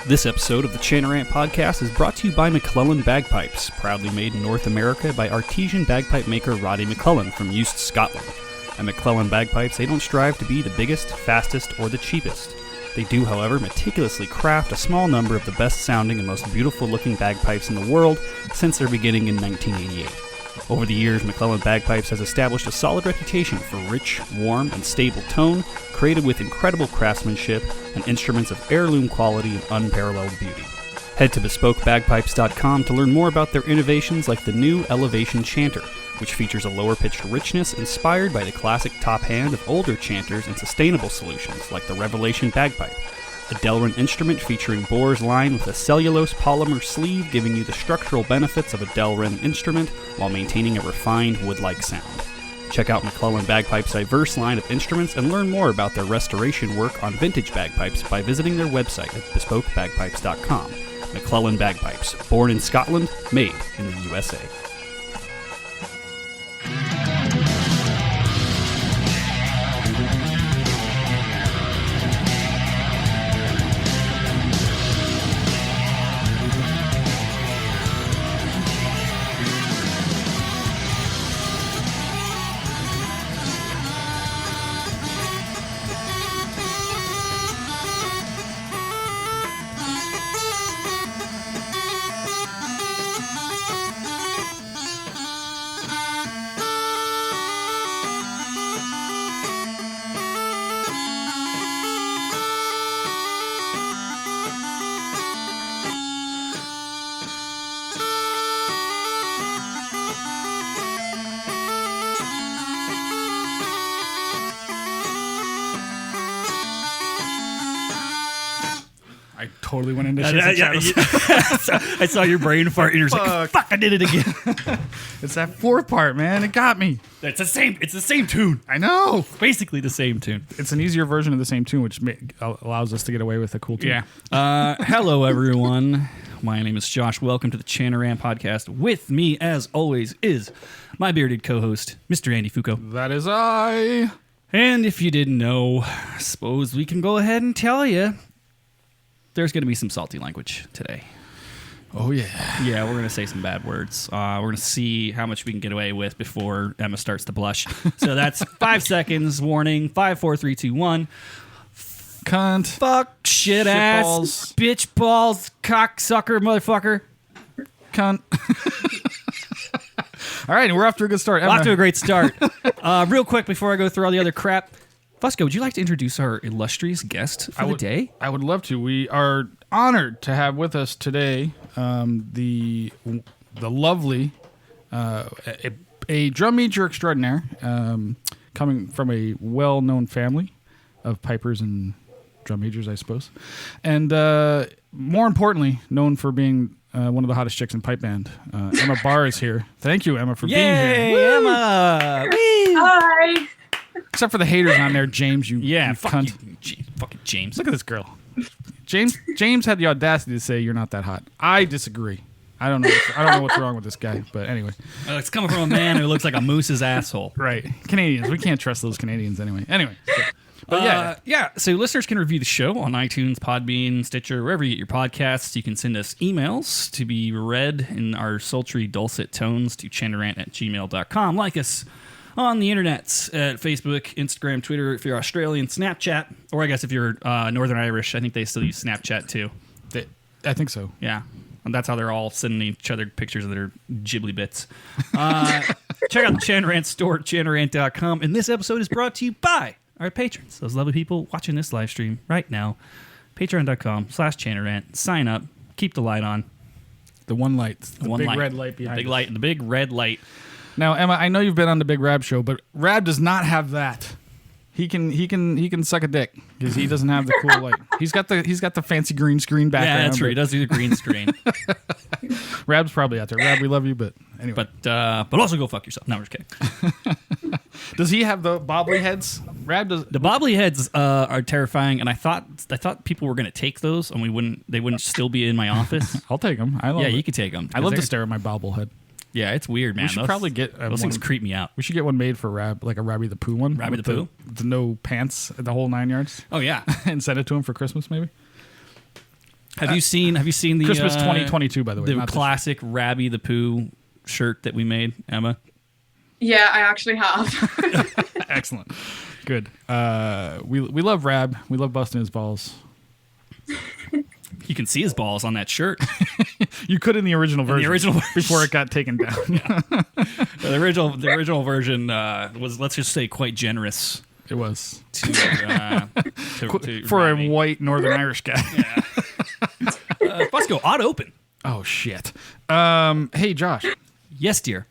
This episode of the Chanarant Podcast is brought to you by MacLellan Bagpipes, proudly made in North America by artesian bagpipe maker Roddy MacLellan from Eust, Scotland. At MacLellan Bagpipes, they don't strive to be the biggest, fastest, or the cheapest. They do, however, meticulously craft a small number of the best-sounding and most beautiful-looking bagpipes in the world since their beginning in 1988. Over the years, MacLellan Bagpipes has established a solid reputation for rich, warm, and stable tone, created with incredible craftsmanship and instruments of heirloom quality and unparalleled beauty. Head to BespokeBagpipes.com to learn more about their innovations like the new Elevation Chanter, which features a lower-pitched richness inspired by the classic top hand of older chanters and sustainable solutions like the Revelation Bagpipe, a Delrin instrument featuring bores lined with a cellulose polymer sleeve giving you the structural benefits of a Delrin instrument while maintaining a refined wood-like sound. Check out MacLellan Bagpipes' diverse line of instruments and learn more about their restoration work on vintage bagpipes by visiting their website at BespokeBagpipes.com. MacLellan Bagpipes, born in Scotland, made in the USA. Totally went into shit. I saw your brain fart and you're like, fuck, I did it again. It's that fourth part, man. It got me. It's the same tune. I know. Basically the same tune. It's an easier version of the same tune, which allows us to get away with a cool tune. Yeah. Hello, everyone. My name is Josh. Welcome to the Chanarant Podcast. With me, as always, is my bearded co-host, Mr. Andy Foucault. That is I. And if you didn't know, I suppose we can go ahead and tell you. There's going to be some salty language today. Oh, yeah. Yeah, we're going to say some bad words. We're going to see how much we can get away with before Emma starts to blush. So that's 5 seconds warning. 5, 4, 3, 2, 1. Cunt. Fuck, shit ass, balls. bitch balls, cocksucker, motherfucker. Cunt. All right, we're off to a good start. Emma. Off to a great start. Real quick before I go through all the other crap, Fusco, would you like to introduce our illustrious guest for the day? I would love to. We are honored to have with us today the lovely, a drum major extraordinaire, coming from a well-known family of pipers and drum majors, I suppose. And more importantly, known for being one of the hottest chicks in pipe band. Emma Barr is here. Thank you, Emma, for being here. Yay, Emma! Woo! Hi. Except for the haters on there, James, you fuck cunt. you, fucking James. Look at this girl. James had the audacity to say you're not that hot. I disagree. I don't know what's wrong with this guy, but anyway. It's coming from a man who looks like a moose's asshole. Right. Canadians. We can't trust those Canadians anyway. But yeah. So listeners can review the show on iTunes, Podbean, Stitcher, wherever you get your podcasts. You can send us emails to be read in our sultry, dulcet tones to chanarant@gmail.com. Like us on the internets at Facebook, Instagram, Twitter, if you're Australian, Snapchat, or I guess if you're Northern Irish, I think they still use Snapchat too. I think so. Yeah. And that's how they're all sending each other pictures of their ghibli bits. Check out the Chanarant store at chanarant.com. And this episode is brought to you by our patrons, those lovely people watching this live stream right now. Patreon.com/Chanarant. Sign up. Keep the light on. The one light. The one big light. red light behind Big us. light. The big red light. Now, Emma, I know you've been on the Big Rab show, but Rab does not have that. He can suck a dick because he doesn't have the cool light. He's got the fancy green screen background. Yeah, that's right. He does do the green screen. Rab's probably out there. Rab, we love you, but anyway. But also go fuck yourself. No, I'm just kidding. Does he have the bobbly heads? Rab does. The bobbly heads are terrifying, and I thought people were going to take those, and they wouldn't still be in my office. I'll take them. I love it. You could take them. I love to stare at my bobblehead. Yeah, it's weird, man. We should probably get those things creep me out. We should get one made for Rab, like a Rabby the Pooh one. Rabby the Pooh? The no pants, the whole 9 yards. Oh, yeah. And send it to him for Christmas, maybe. Have you seen the Christmas 2022, by the way, the classic Rabby the Pooh shirt that we made, Emma? Yeah, I actually have. Excellent. Good. We love Rab. We love busting his balls. You can see his balls on that shirt. You could in the original version. The original version. Before it got taken down. The original version was, let's just say, quite generous. It was to for Rabby. a white Northern Irish guy. Yeah. Fusco, odd open. Oh shit. Hey Josh. Yes, dear.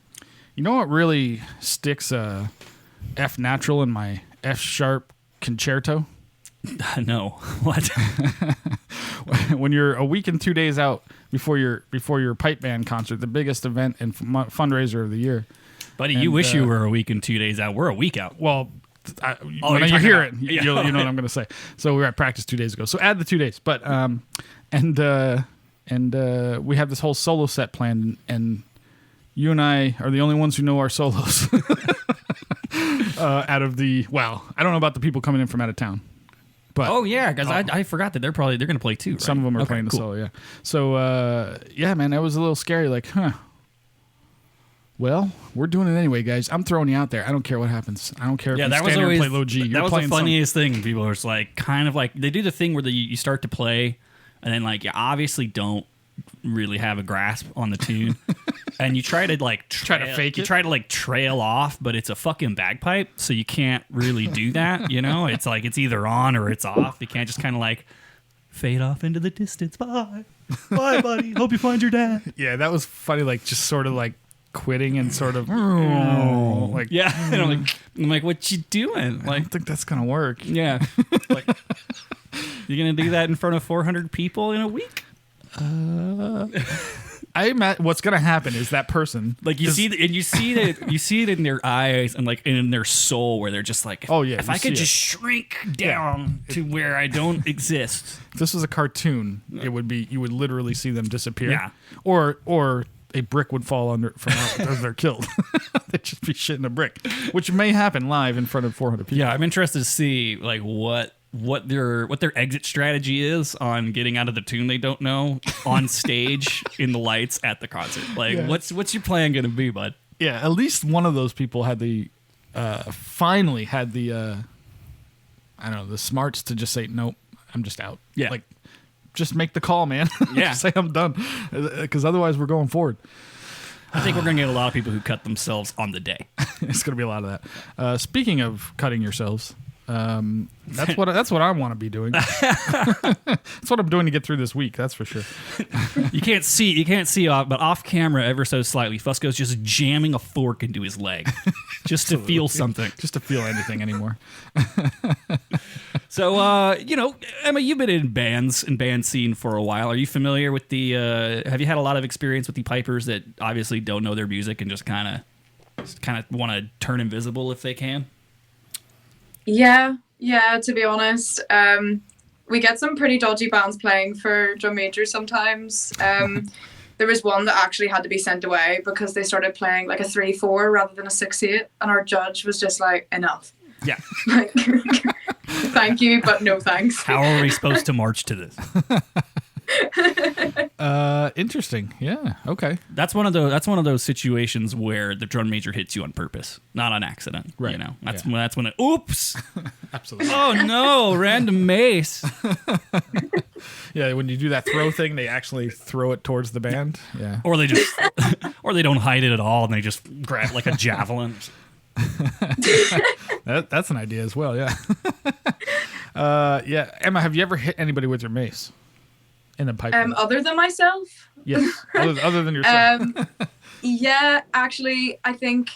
You know what really sticks F natural in my F sharp concerto? No. What? When you're a week and 2 days out before your pipe band concert, the biggest event and fundraiser of the year. Buddy, you wish you were a week and 2 days out. We're a week out. Well, you're when you hear it, about- yeah. you know what I'm going to say. So we were at practice 2 days ago. So add the 2 days. But and we have this whole solo set planned, and you and I are the only ones who know our solos. I don't know about the people coming in from out of town. But Oh yeah, because I forgot that they're going to play too. Right? some of them are playing the solo, yeah. So yeah, man, that was a little scary. Like, well, we're doing it anyway, guys. I'm throwing you out there. I don't care what happens. I don't care if Yeah, you that stand was there always and play low G. that You're was the playing funniest thing. People are just like, kind of like they do the thing where you start to play, and then like you obviously don't really have a grasp on the tune, and you try to like Try to fake You it? try to like trail off, but it's a fucking bagpipe, so you can't really do that. You know, it's like it's either on or it's off. You can't just kind of like fade off into the distance. Bye, bye, buddy. Hope you find your dad. Yeah, that was funny. Like just sort of like quitting and sort of like Yeah, and I'm like, what you doing? I Like, don't think that's gonna work. yeah, like you're gonna do that in front of 400 people in a week? What's gonna happen is that person Like you see it in their eyes and like in their soul where they're just like, Oh, yeah, if you I could see just shrink down to where I don't exist. if this was a cartoon, it would be you would literally see them disappear. Yeah. Or a brick would fall under from out as they're killed. They'd just be shitting a brick, which may happen live in front of 400 people. Yeah, I'm interested to see like what their exit strategy is on getting out of the tune they don't know on stage in the lights at the concert. Like, Yeah. what's your plan gonna be, bud? Yeah, at least one of those people had finally had the I don't know, the smarts to just say nope, I'm just out. Yeah. Like just make the call, man. Yeah. Just say I'm done, because otherwise we're going forward. I think we're gonna get a lot of people who cut themselves on the day. It's going to be a lot of that. Speaking of cutting yourselves, that's what I want to be doing. That's what I'm doing to get through this week. That's for sure. You can't see off, but off camera, ever so slightly, Fusco's just jamming a fork into his leg, just to feel something. Just to feel anything anymore. So, Emma, you've been in band scene for a while. Are you familiar with the? Have you had a lot of experience with the pipers that obviously don't know their music and just kind of want to turn invisible if they can? Yeah, to be honest. We get some pretty dodgy bands playing for drum majors sometimes. There was one that actually had to be sent away because they started playing like a 3/4 rather than a 6/8, and our judge was just like, enough. Yeah. Like, thank you, but no thanks. How are we supposed to march to this? Interesting. Yeah. Okay. That's one of those situations where the drum major hits you on purpose, not on accident. Right. You know, that's Yeah. when it. Oops. Absolutely. Oh no! Random mace. Yeah. When you do that throw thing, they actually throw it towards the band. Yeah. Or they just, or they don't hide it at all, and they just grab like a javelin. That's an idea as well. Yeah. Yeah. Emma, have you ever hit anybody with your mace in the pipe? Other than myself? Yes. Other than yourself. Yeah, actually, I think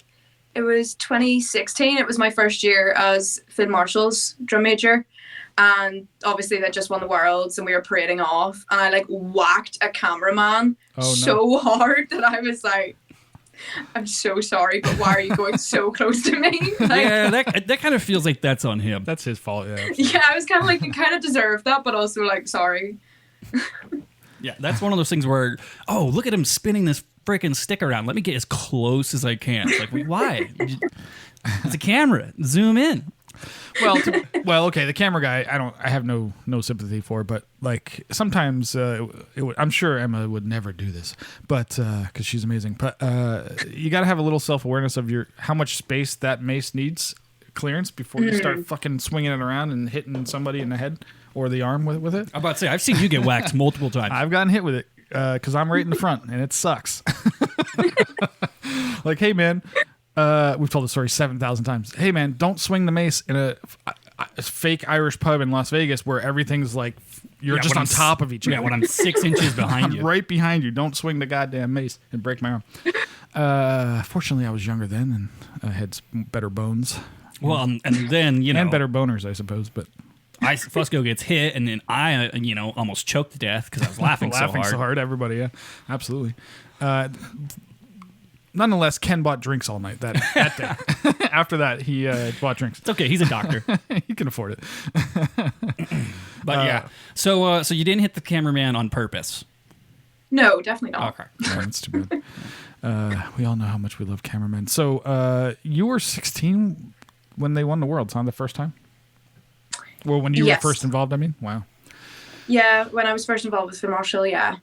it was 2016. It was my first year as Field Marshall's drum major. And obviously they just won the Worlds and we were parading off. And I like whacked a cameraman so hard that I was like, I'm so sorry, but why are you going so close to me? Like, Yeah, that kind of feels like that's on him. That's his fault. Yeah. yeah, I was kind of like, you kind of deserve that, but also like, sorry. Yeah, that's one of those things where, oh, look at him spinning this freaking stick around. Let me get as close as I can. It's like, why? It's a camera. Zoom in. Well, okay. The camera guy, I have no sympathy for, but like sometimes I'm sure Emma would never do this, but because she's amazing. But you got to have a little self-awareness of how much space that mace needs clearance before you start fucking swinging it around and hitting somebody in the head or the arm with it. I'm about to say, I've seen you get whacked multiple times. I've gotten hit with it because I'm right in the front and it sucks. Like, hey man. We've told the story 7,000 times. Hey man, don't swing the mace in a fake Irish pub in Las Vegas where everything's like you're just on top of each other. Yeah, when I'm 6 inches behind you. I'm right behind you. Don't swing the goddamn mace and break my arm. Fortunately, I was younger then and I had better bones. Well, and then, and better boners, I suppose. But Fusco gets hit, and then I, almost choked to death because I was laughing so hard. Everybody, yeah, absolutely. Nonetheless, Ken bought drinks all night that day. After that, he bought drinks. It's okay. He's a doctor. He can afford it. But yeah. So you didn't hit the cameraman on purpose? No, definitely not. Okay. No, that's too bad. We all know how much we love cameramen. So you were 16 when they won the Worlds, huh? The first time? Well, when you were first involved, I mean? Wow. Yeah, when I was first involved with Phil Marshall, yeah.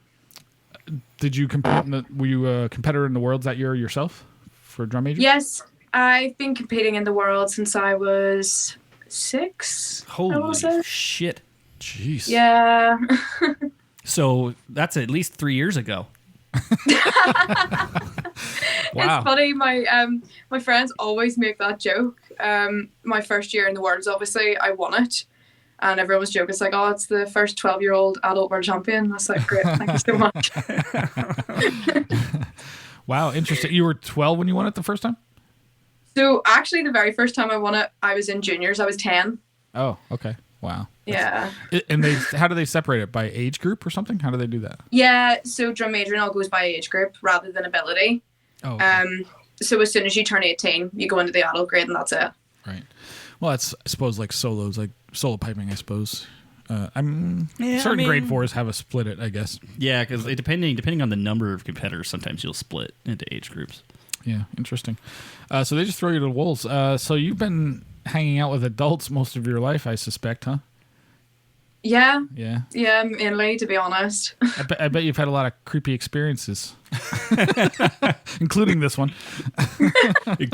Did you compete? Were you a competitor in the Worlds that year yourself for drum major? Yes, I've been competing in the World since I was 6. Holy shit! Jeez. Yeah. So that's at least 3 years ago. Wow. It's funny. My friends always make that joke. My first year in the Worlds, obviously, I won it. And everyone was joking. It's like, oh, it's the first 12-year-old adult world champion. That's like, great. Thank you so much. Wow, interesting. You were 12 when you won it the first time? So actually, the very first time I won it, I was in juniors. I was 10. Oh, okay. Wow. Yeah. And how do they separate it? By age group or something? How do they do that? Yeah, so drum majoring all goes by age group rather than ability. Oh, okay. So as soon as you turn 18, you go into the adult grade and that's it. Right. Well, that's, I suppose, like solos, like solo piping, I suppose. Certain grade 4s have a split it, I guess. Yeah, because depending on the number of competitors, sometimes you'll split into age groups. Yeah, interesting. So they just throw you to the wolves. So you've been hanging out with adults most of your life, I suspect, huh? Yeah. Yeah. Yeah, mainly, to be honest. I bet you've had a lot of creepy experiences, including this one.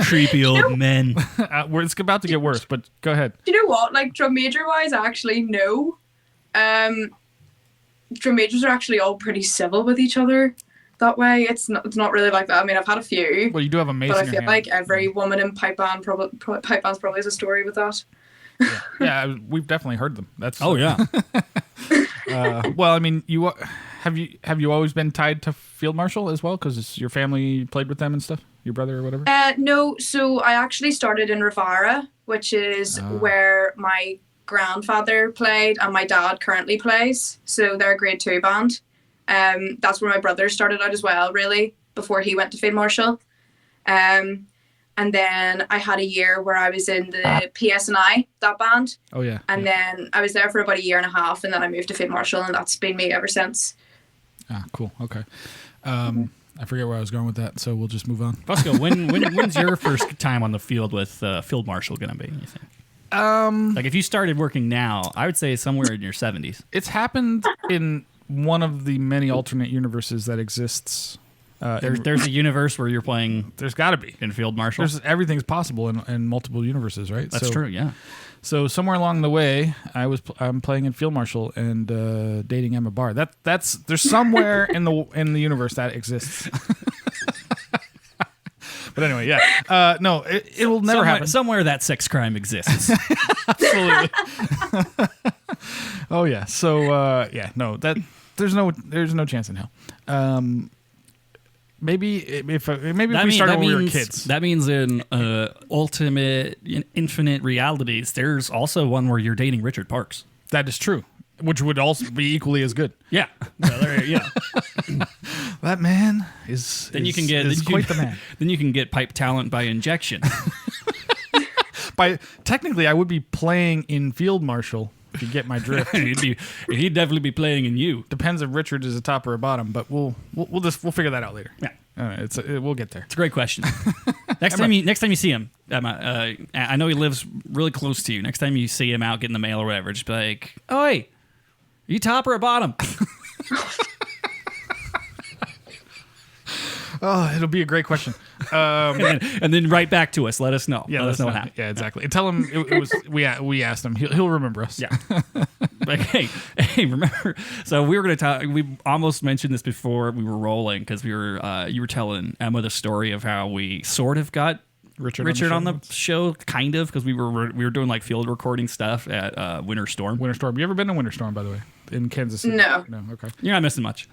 Creepy old men. It's about to get worse, but go ahead. Do you know what? Like, drum major-wise, actually, no. Drum majors are actually all pretty civil with each other. That way, it's not really like that. I mean, I've had a few. Well, you do have a mace but in I your feel hand. like every woman in pipe band's probably has a story with that. Yeah, we've definitely heard them. That's yeah. Well, I mean, have you always been tied to Field Marshal as well? Because your family played with them and stuff. Your brother or whatever. No, so I actually started in Rivara, which is where my grandfather played and my dad currently plays. So they're a grade 2 band. That's where my brother started out as well, really, before he went to Field Marshal. And then I had a year where I was in the PSNI, that band. Oh, yeah. And then I was there for about a year and a half, and then I moved to Field Marshal, and that's been me ever since. Ah, cool. Okay. I forget where I was going with that, so we'll just move on. Fusco, when's your first time on the field with Field Marshal going to be, you think? Like, if you started working now, I would say somewhere in your 70s. It's happened in one of the many alternate universes that exists. There's a universe where you're playing. There's got to be in Field Marshal. Everything's possible in multiple universes, right? That's true. Yeah. So somewhere along the way, I'm playing in Field Marshal and dating Emma Barr. There's somewhere in the universe that exists. But anyway, yeah. No, it will never happen. Somewhere that sex crime exists. Absolutely. Oh yeah. So yeah, no, there's no chance in hell. Maybe if we started when we were kids. That means in ultimate, infinite realities, there's also one where you're dating Richard Parks. That is true, which would also be equally as good. Yeah. That man is quite the man. Then you can get pipe talent by injection. Technically, I would be playing in Field Marshal. If you get my drift, he'd definitely be playing in you. Depends if Richard is a top or a bottom, but we'll figure that out later. Yeah. We'll get there. It's a great question. Next time you see him, I know he lives really close to you. Next time you see him out getting the mail or whatever, just be like, "Oh, hey, are you top or a bottom?" Oh, it'll be a great question. And then write back to us. Let us know. Yeah, let us know what happened. Yeah, exactly. And tell him it was we asked him. He'll remember us. Yeah. Like, hey, remember? So we were going to talk. We almost mentioned this before we were rolling because you were telling Emma the story of how we sort of got Richard on the show, kind of, because we were doing like field recording stuff at Winter Storm. Winter Storm. You ever been to Winter Storm, by the way, in Kansas City? No. Okay. You're not missing much.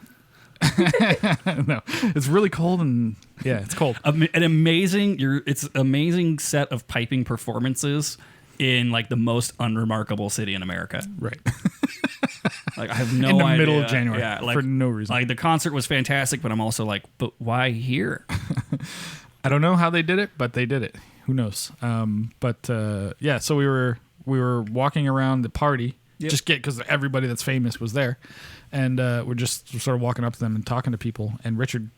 No, it's really cold and it's cold. It's amazing set of piping performances in like the most unremarkable city in America. Right. Like I have no in the idea. middle of January, like, for no reason. Like the concert was fantastic, but I'm also like, but why here? I don't know how they did it, but they did it. Who knows? So we were walking around the party. Yep. Just because everybody that's famous was there, and we're just sort of walking up to them and talking to people. And Richard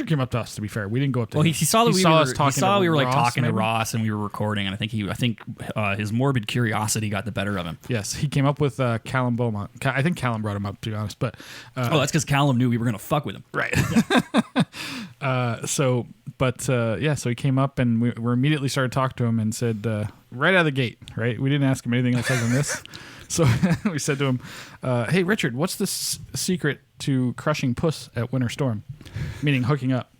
came up to us. To be fair, we didn't go up to him. He saw that we were like talking to maybe? Ross, and we were recording. And I think his morbid curiosity got the better of him. Yes, he came up with Callum Beaumont. I think Callum brought him up, to be honest. But that's because Callum knew we were going to fuck with him, right? So he came up, and we immediately started talking to him and said right out of the gate, right? We didn't ask him anything else other than this. So we said to him, "Hey, Richard, what's the secret to crushing puss at Winter Storm?" Meaning hooking up.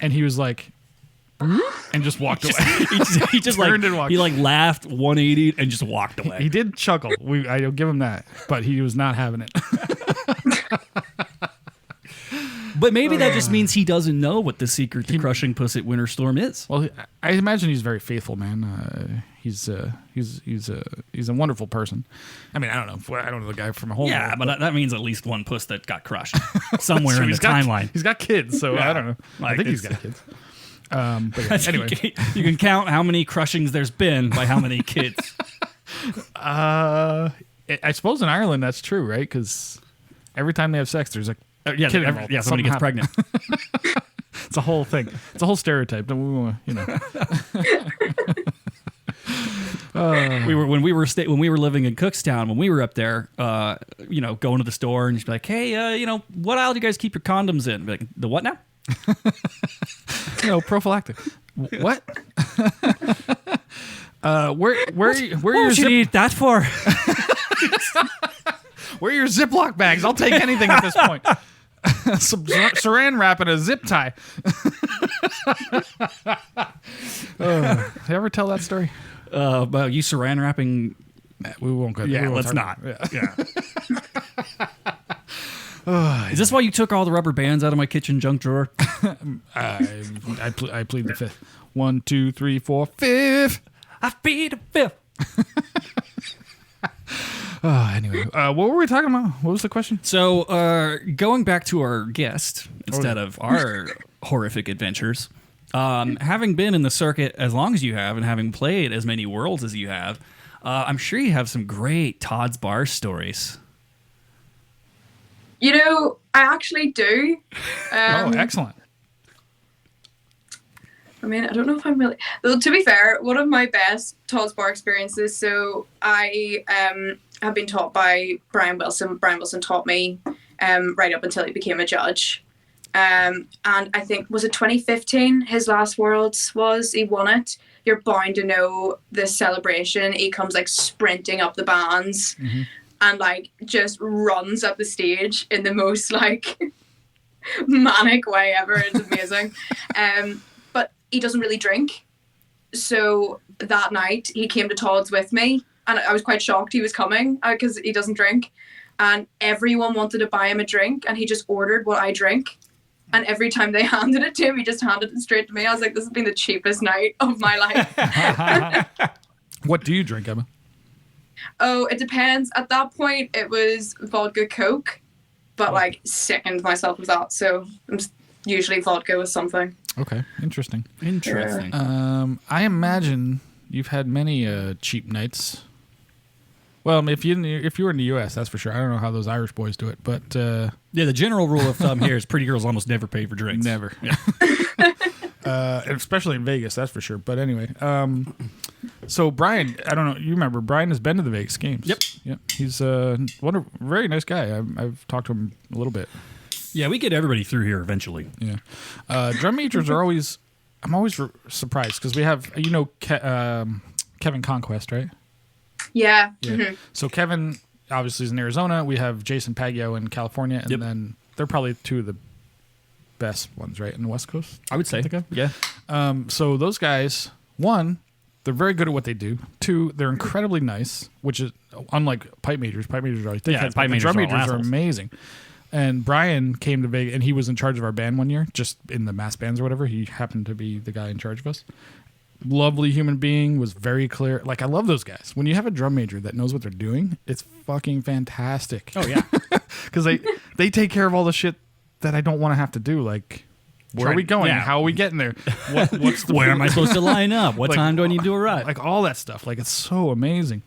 And he was like, and just walked away. He just turned and walked. He like laughed 180 and just walked away. He did chuckle. I'll give him that, but he was not having it. But maybe that just means he doesn't know what the secret to crushing puss at Winter Storm is. Well, I imagine he's very faithful, man. He's a wonderful person. I mean, I don't know the guy from a whole. Yeah, but that means at least one puss that got crushed somewhere in the timeline. He's got kids, so I don't know. Like, I think he's got kids. But anyway, you can count how many crushings there's been by how many kids. I suppose in Ireland that's true, right? Because every time they have sex, there's a kid involved. Somebody gets pregnant. It's a whole thing. It's a whole stereotype. When we were living in Cookstown, when we were up there, going to the store and just be like, hey, what aisle do you guys keep your condoms in? Be like, the what now? Prophylactic. What? Where should you eat that for? Where are your Ziploc bags? I'll take anything at this point. Some saran wrap and a zip tie. Did I ever tell that story? About you saran wrapping. We won't go. Yeah, let's not. Yeah. Is this why you took all the rubber bands out of my kitchen junk drawer? I plead the fifth. 1, 2, 3, 4, fifth. I plead the fifth. Anyway, what were we talking about? What was the question? So, going back to our guest instead of our horrific adventures, having been in the circuit as long as you have and having played as many worlds as you have, I'm sure you have some great Todd's Barr stories. I actually do. Excellent. I mean, I don't know if I'm really... Well, to be fair, one of my best Todd's Barr experiences, so I have been taught by Brian Wilson. Brian Wilson taught me right up until he became a judge. And I think, was it 2015, his last Worlds was? He won it. You're bound to know this celebration. He comes, like, sprinting up the bands and, like, just runs up the stage in the most, like, manic way ever. It's amazing. But he doesn't really drink. So that night, he came to Todd's with me. And I was quite shocked he was coming because he doesn't drink. And everyone wanted to buy him a drink. And he just ordered what I drink. And every time they handed it to him, he just handed it straight to me. I was like, this has been the cheapest night of my life. What do you drink, Emma? Oh, it depends. At that point, it was vodka Coke. But, like, sickened myself with that. So I'm usually vodka with something. Okay, interesting. Interesting. I imagine you've had many cheap nights. Well, if you were in the U.S., that's for sure. I don't know how those Irish boys do it, but Yeah, the general rule of thumb here is pretty girls almost never pay for drinks. never. Yeah. Especially in Vegas, that's for sure. But anyway, so Brian, I don't know. You remember Brian has been to the Vegas games? Yep. He's very nice guy. I've talked to him a little bit. Yeah, we get everybody through here eventually. Yeah. Drum majors are always. I'm always surprised because we have Kevin Conquest, right? Yeah. Yeah. Mm-hmm. So Kevin obviously is in Arizona. We have Jason Paggio in California, and then they're probably two of the best ones, right, in the West Coast. I would say. Yeah. So those guys, one, they're very good at what they do. Two, they're incredibly nice, which is unlike pipe majors. Pipe majors are like pipe majors drum are majors are assholes. amazing. And Brian came to Vegas, and he was in charge of our band one year, just in the mass bands or whatever. He happened to be the guy in charge of us. Lovely human being, was very clear. Like, I love those guys. When you have a drum major that knows what they're doing, it's fucking fantastic. Oh, yeah. Because they take care of all the shit that I don't want to have to do. Like, where are we going? Yeah. How are we getting there? What's the Where am I supposed to line up? What Like, time do I need to arrive? Like, all that stuff. Like, it's so amazing.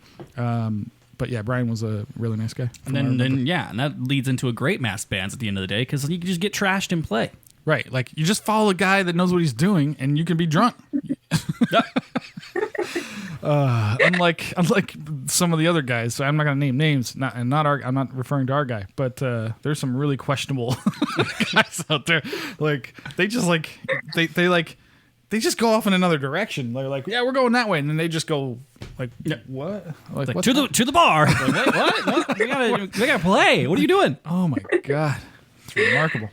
But yeah, Brian was a really nice guy. and then and that leads into a great mass bands at the end of the day because you can just get trashed and play. Right. Like, you just follow a guy that knows what he's doing, and you can be drunk. Unlike some of the other guys, so I'm not going to name names. I'm not referring to our guy, but there's some really questionable guys out there. Like, they just they just go off in another direction. They're like, yeah, we're going that way, and then they just go like, what? Like Like, what to the bar. Like, wait, what? We gotta play. What are you doing? Oh my god, it's remarkable.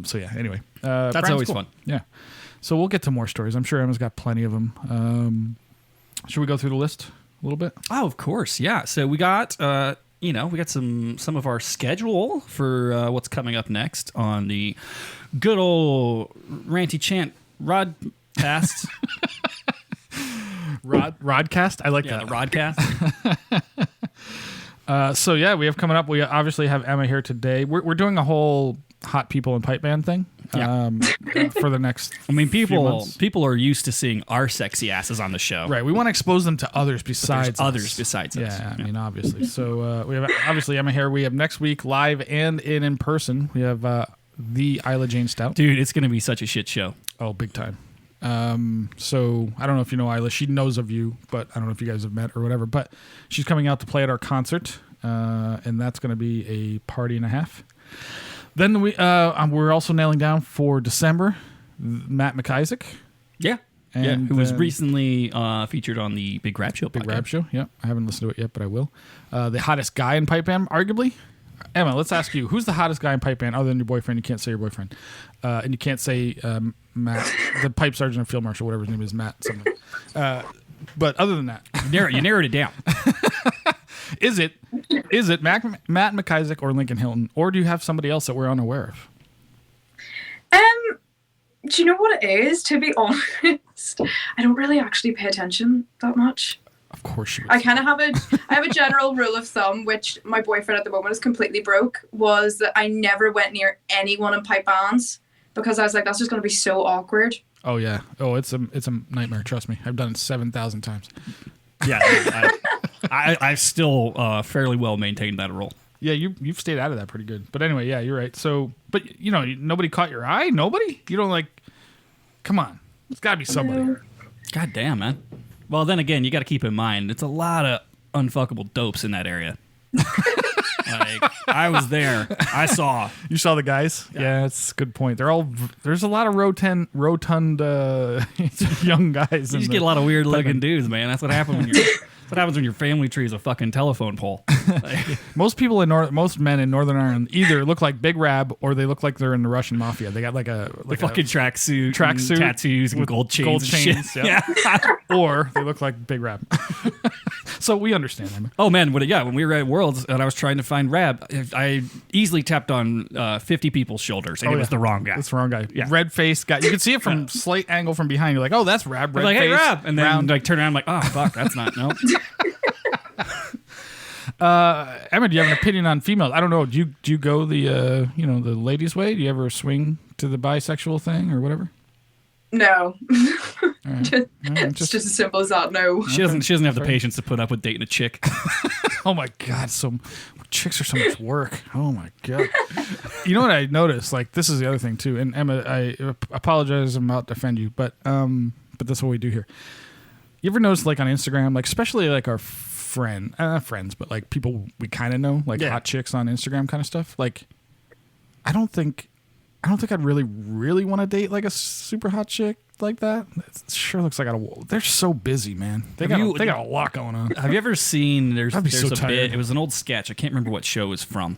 So yeah. Anyway, That's Brian's always cool. fun. Yeah. So we'll get to more stories. I'm sure Emma's got plenty of them. Should we go through the list a little bit? Oh, of course, yeah. So we got we got some of our schedule for what's coming up next on the good old Ranty Chant Rodcast. Rodcast. I like Yeah, that. the Rodcast. So yeah, we have coming up. We obviously have Emma here today. We're doing a whole hot people and pipe band thing. Yeah. For the next. I mean, few months. people are used to seeing our sexy asses on the show. Right. We want to expose them to others There's besides others us. besides us. Yeah, I mean, obviously. So we have obviously Emma here. We have next week live and in person. We have the Isla Jane Stout. Dude, it's gonna be such a shit show. Oh, big time. So I don't know if you know Isla. She knows of you, but I don't know if you guys have met or whatever. But she's coming out to play at our concert, and that's going to be a party and a half. Then we're also nailing down for December Matt McIsaac. Yeah. And who was then- recently featured on the Big Rap Show. Big podcast. Rap Show. Yeah, I haven't listened to it yet, but I will. The hottest guy in pipe band, arguably. Emma, let's ask you, who's the hottest guy in pipe band other than your boyfriend? You can't say your boyfriend. And you can't say Matt, the pipe sergeant or field marshal, whatever his name is, Matt something. But other than that, You narrowed it down. is it Matt McIsaac or Lincoln Hilton, or do you have somebody else that we're unaware of? Do you know what it is? To be honest, I don't really actually pay attention that much. Of course you would. I kind of have a general rule of thumb, which my boyfriend at the moment is completely broke, was that I never went near anyone in pipe bands because I was like, that's just going to be so awkward. Oh yeah. Oh, it's a nightmare. Trust me. I've done it 7,000 times. Yeah, I still fairly well maintained that rule. Yeah, you've stayed out of that pretty good. But anyway, yeah, you're right. So, but nobody caught your eye. Nobody. You don't like. Come on, it's got to be somebody. God damn, man. Well, then again, you got to keep in mind it's a lot of unfuckable dopes in that area. Like, I was there. I saw. You saw the guys. Yeah, that's a good point. There's a lot of rotund young guys. You just get a lot of weird looking dudes, man. That's what happens when your family tree is a fucking telephone pole. Like, Most men in Northern Ireland either look like Big Rab or they look like they're in the Russian mafia. They got like a fucking tracksuit, tattoos, and with gold chains, gold and chains, shit. yeah. or they look like Big Rab. So we understand them. Oh man, when we were at Worlds and I was trying to find Rab, I easily tapped on 50 people's shoulders, and it was the wrong guy. That's the wrong guy. Yeah. Red face guy. You can see it from slight angle from behind. You're like, oh, that's Rab. Red I'm like, face, hey Rab, and then round. like turn around, I'm like, oh fuck, that's not no. Emma, do you have an opinion on females? I don't know. Do you go the the ladies' way? Do you ever swing to the bisexual thing or whatever? No. Right. It's just as simple as that. No. She doesn't have the patience to put up with dating a chick. Oh my God, chicks are so much work. Oh my God. You know what I noticed? Like, this is the other thing too. And Emma, I apologize, I'm about to offend you, but that's what we do here. You ever notice, like, on Instagram, like, especially like our friends, but like people we kind of know, like hot chicks on Instagram kind of stuff. Like, I don't think I'd really want to date like a super hot chick like that. It sure looks like they're so busy, man. They got a lot going on. Have you ever seen? There's so a tired. bit. It was an old sketch. I can't remember what show it was from,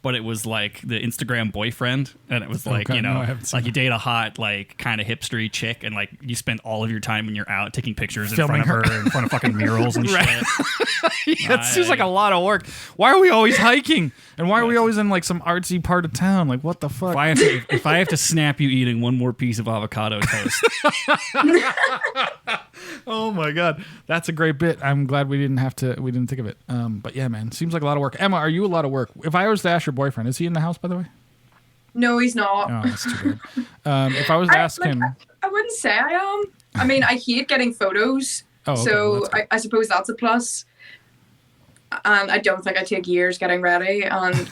but it was like the Instagram boyfriend, and it was like Okay, no, I haven't seen like you date a hot like kind of hipstery chick, and like you spend all of your time when you're out taking pictures in Filming front of her in front of fucking murals and shit. Yeah, it seems like a lot of work. Why are we always hiking? And why are we always in like some artsy part of town? Like, what the fuck? If I have to snap you eating one more piece of avocado toast. Oh my God, that's a great bit. I'm glad we didn't think of it. But yeah, man, seems like a lot of work. Emma, are you a lot of work? If I was to ask your boyfriend, is he in the house, by the way? No, he's not. Oh, that's too bad. If I was to ask him, I wouldn't say I am. I mean, I hate getting photos. Oh, okay, so well, I suppose that's a plus. And I don't think I take years getting ready. And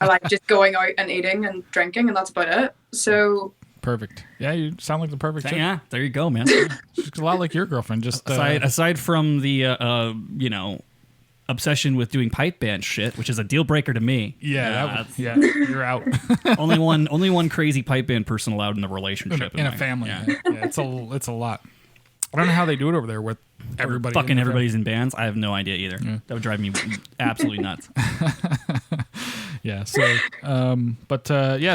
I like just going out and eating and drinking, and that's about it. So perfect. Yeah, you sound like the perfect chick. Yeah, there you go, man. She's a lot like your girlfriend. Just aside from the obsession with doing pipe band shit, which is a deal breaker to me. Yeah, you're out. only one crazy pipe band person allowed in the relationship in a family. Yeah, it's a lot. I don't know how they do it over there with everybody. Fucking everybody's in bands. I have no idea either. Yeah. That would drive me absolutely nuts. Yeah. So,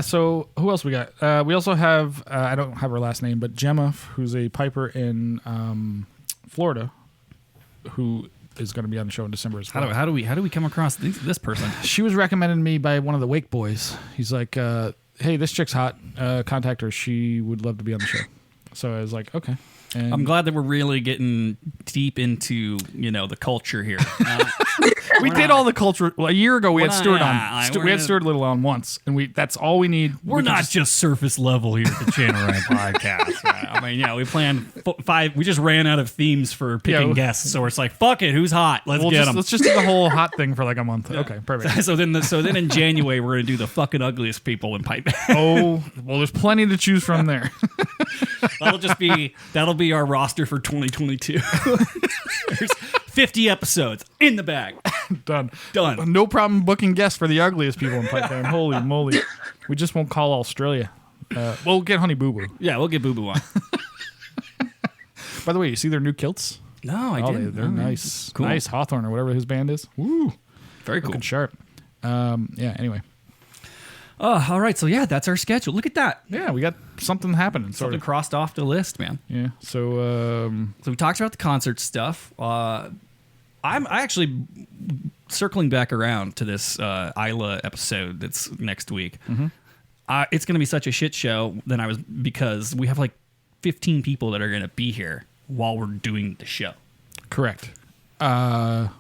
So who else we got? We also have I don't have her last name, but Gemma, who's a piper in Florida, who is going to be on the show in December as well. How do we come across this person? She was recommended to me by one of the Wake boys. He's like, "Hey, this chick's hot. Contact her. She would love to be on the show." So I was like, "Okay." And I'm glad that we're really getting deep into the culture here. we did all the culture a year ago. We had Stuart on. We had not- Stuart Little on once, and that's all we need. We're not just surface level here at the Channel Ryan Podcast. Right? I mean, we planned 5. We just ran out of themes for picking guests, so it's like, fuck it, who's hot? Let's get them. Let's just do the whole hot thing for like a month. Yeah. Okay, perfect. So then in January we're gonna do the fucking ugliest people in pipe. Oh, well, there's plenty to choose from there. That'll be our roster for 2022. There's 50 episodes in the bag. Done. Done. No problem booking guests for the ugliest people in pipe band. Holy moly. We just won't call Australia. We'll get Honey Boo Boo. Yeah, we'll get Boo Boo on. By the way, you see their new kilts? No, I didn't. They're nice. Cool. Nice. Hawthorne or whatever his band is. Woo. Very cool. Looking sharp. Anyway. All right. So yeah, that's our schedule. Look at that. Yeah, we got something happening. Something crossed off the list, man. Yeah. So we talked about the concert stuff. I'm actually circling back around to this Isla episode that's next week. Mm-hmm. It's going to be such a shit show because we have like 15 people that are going to be here while we're doing the show. correct. So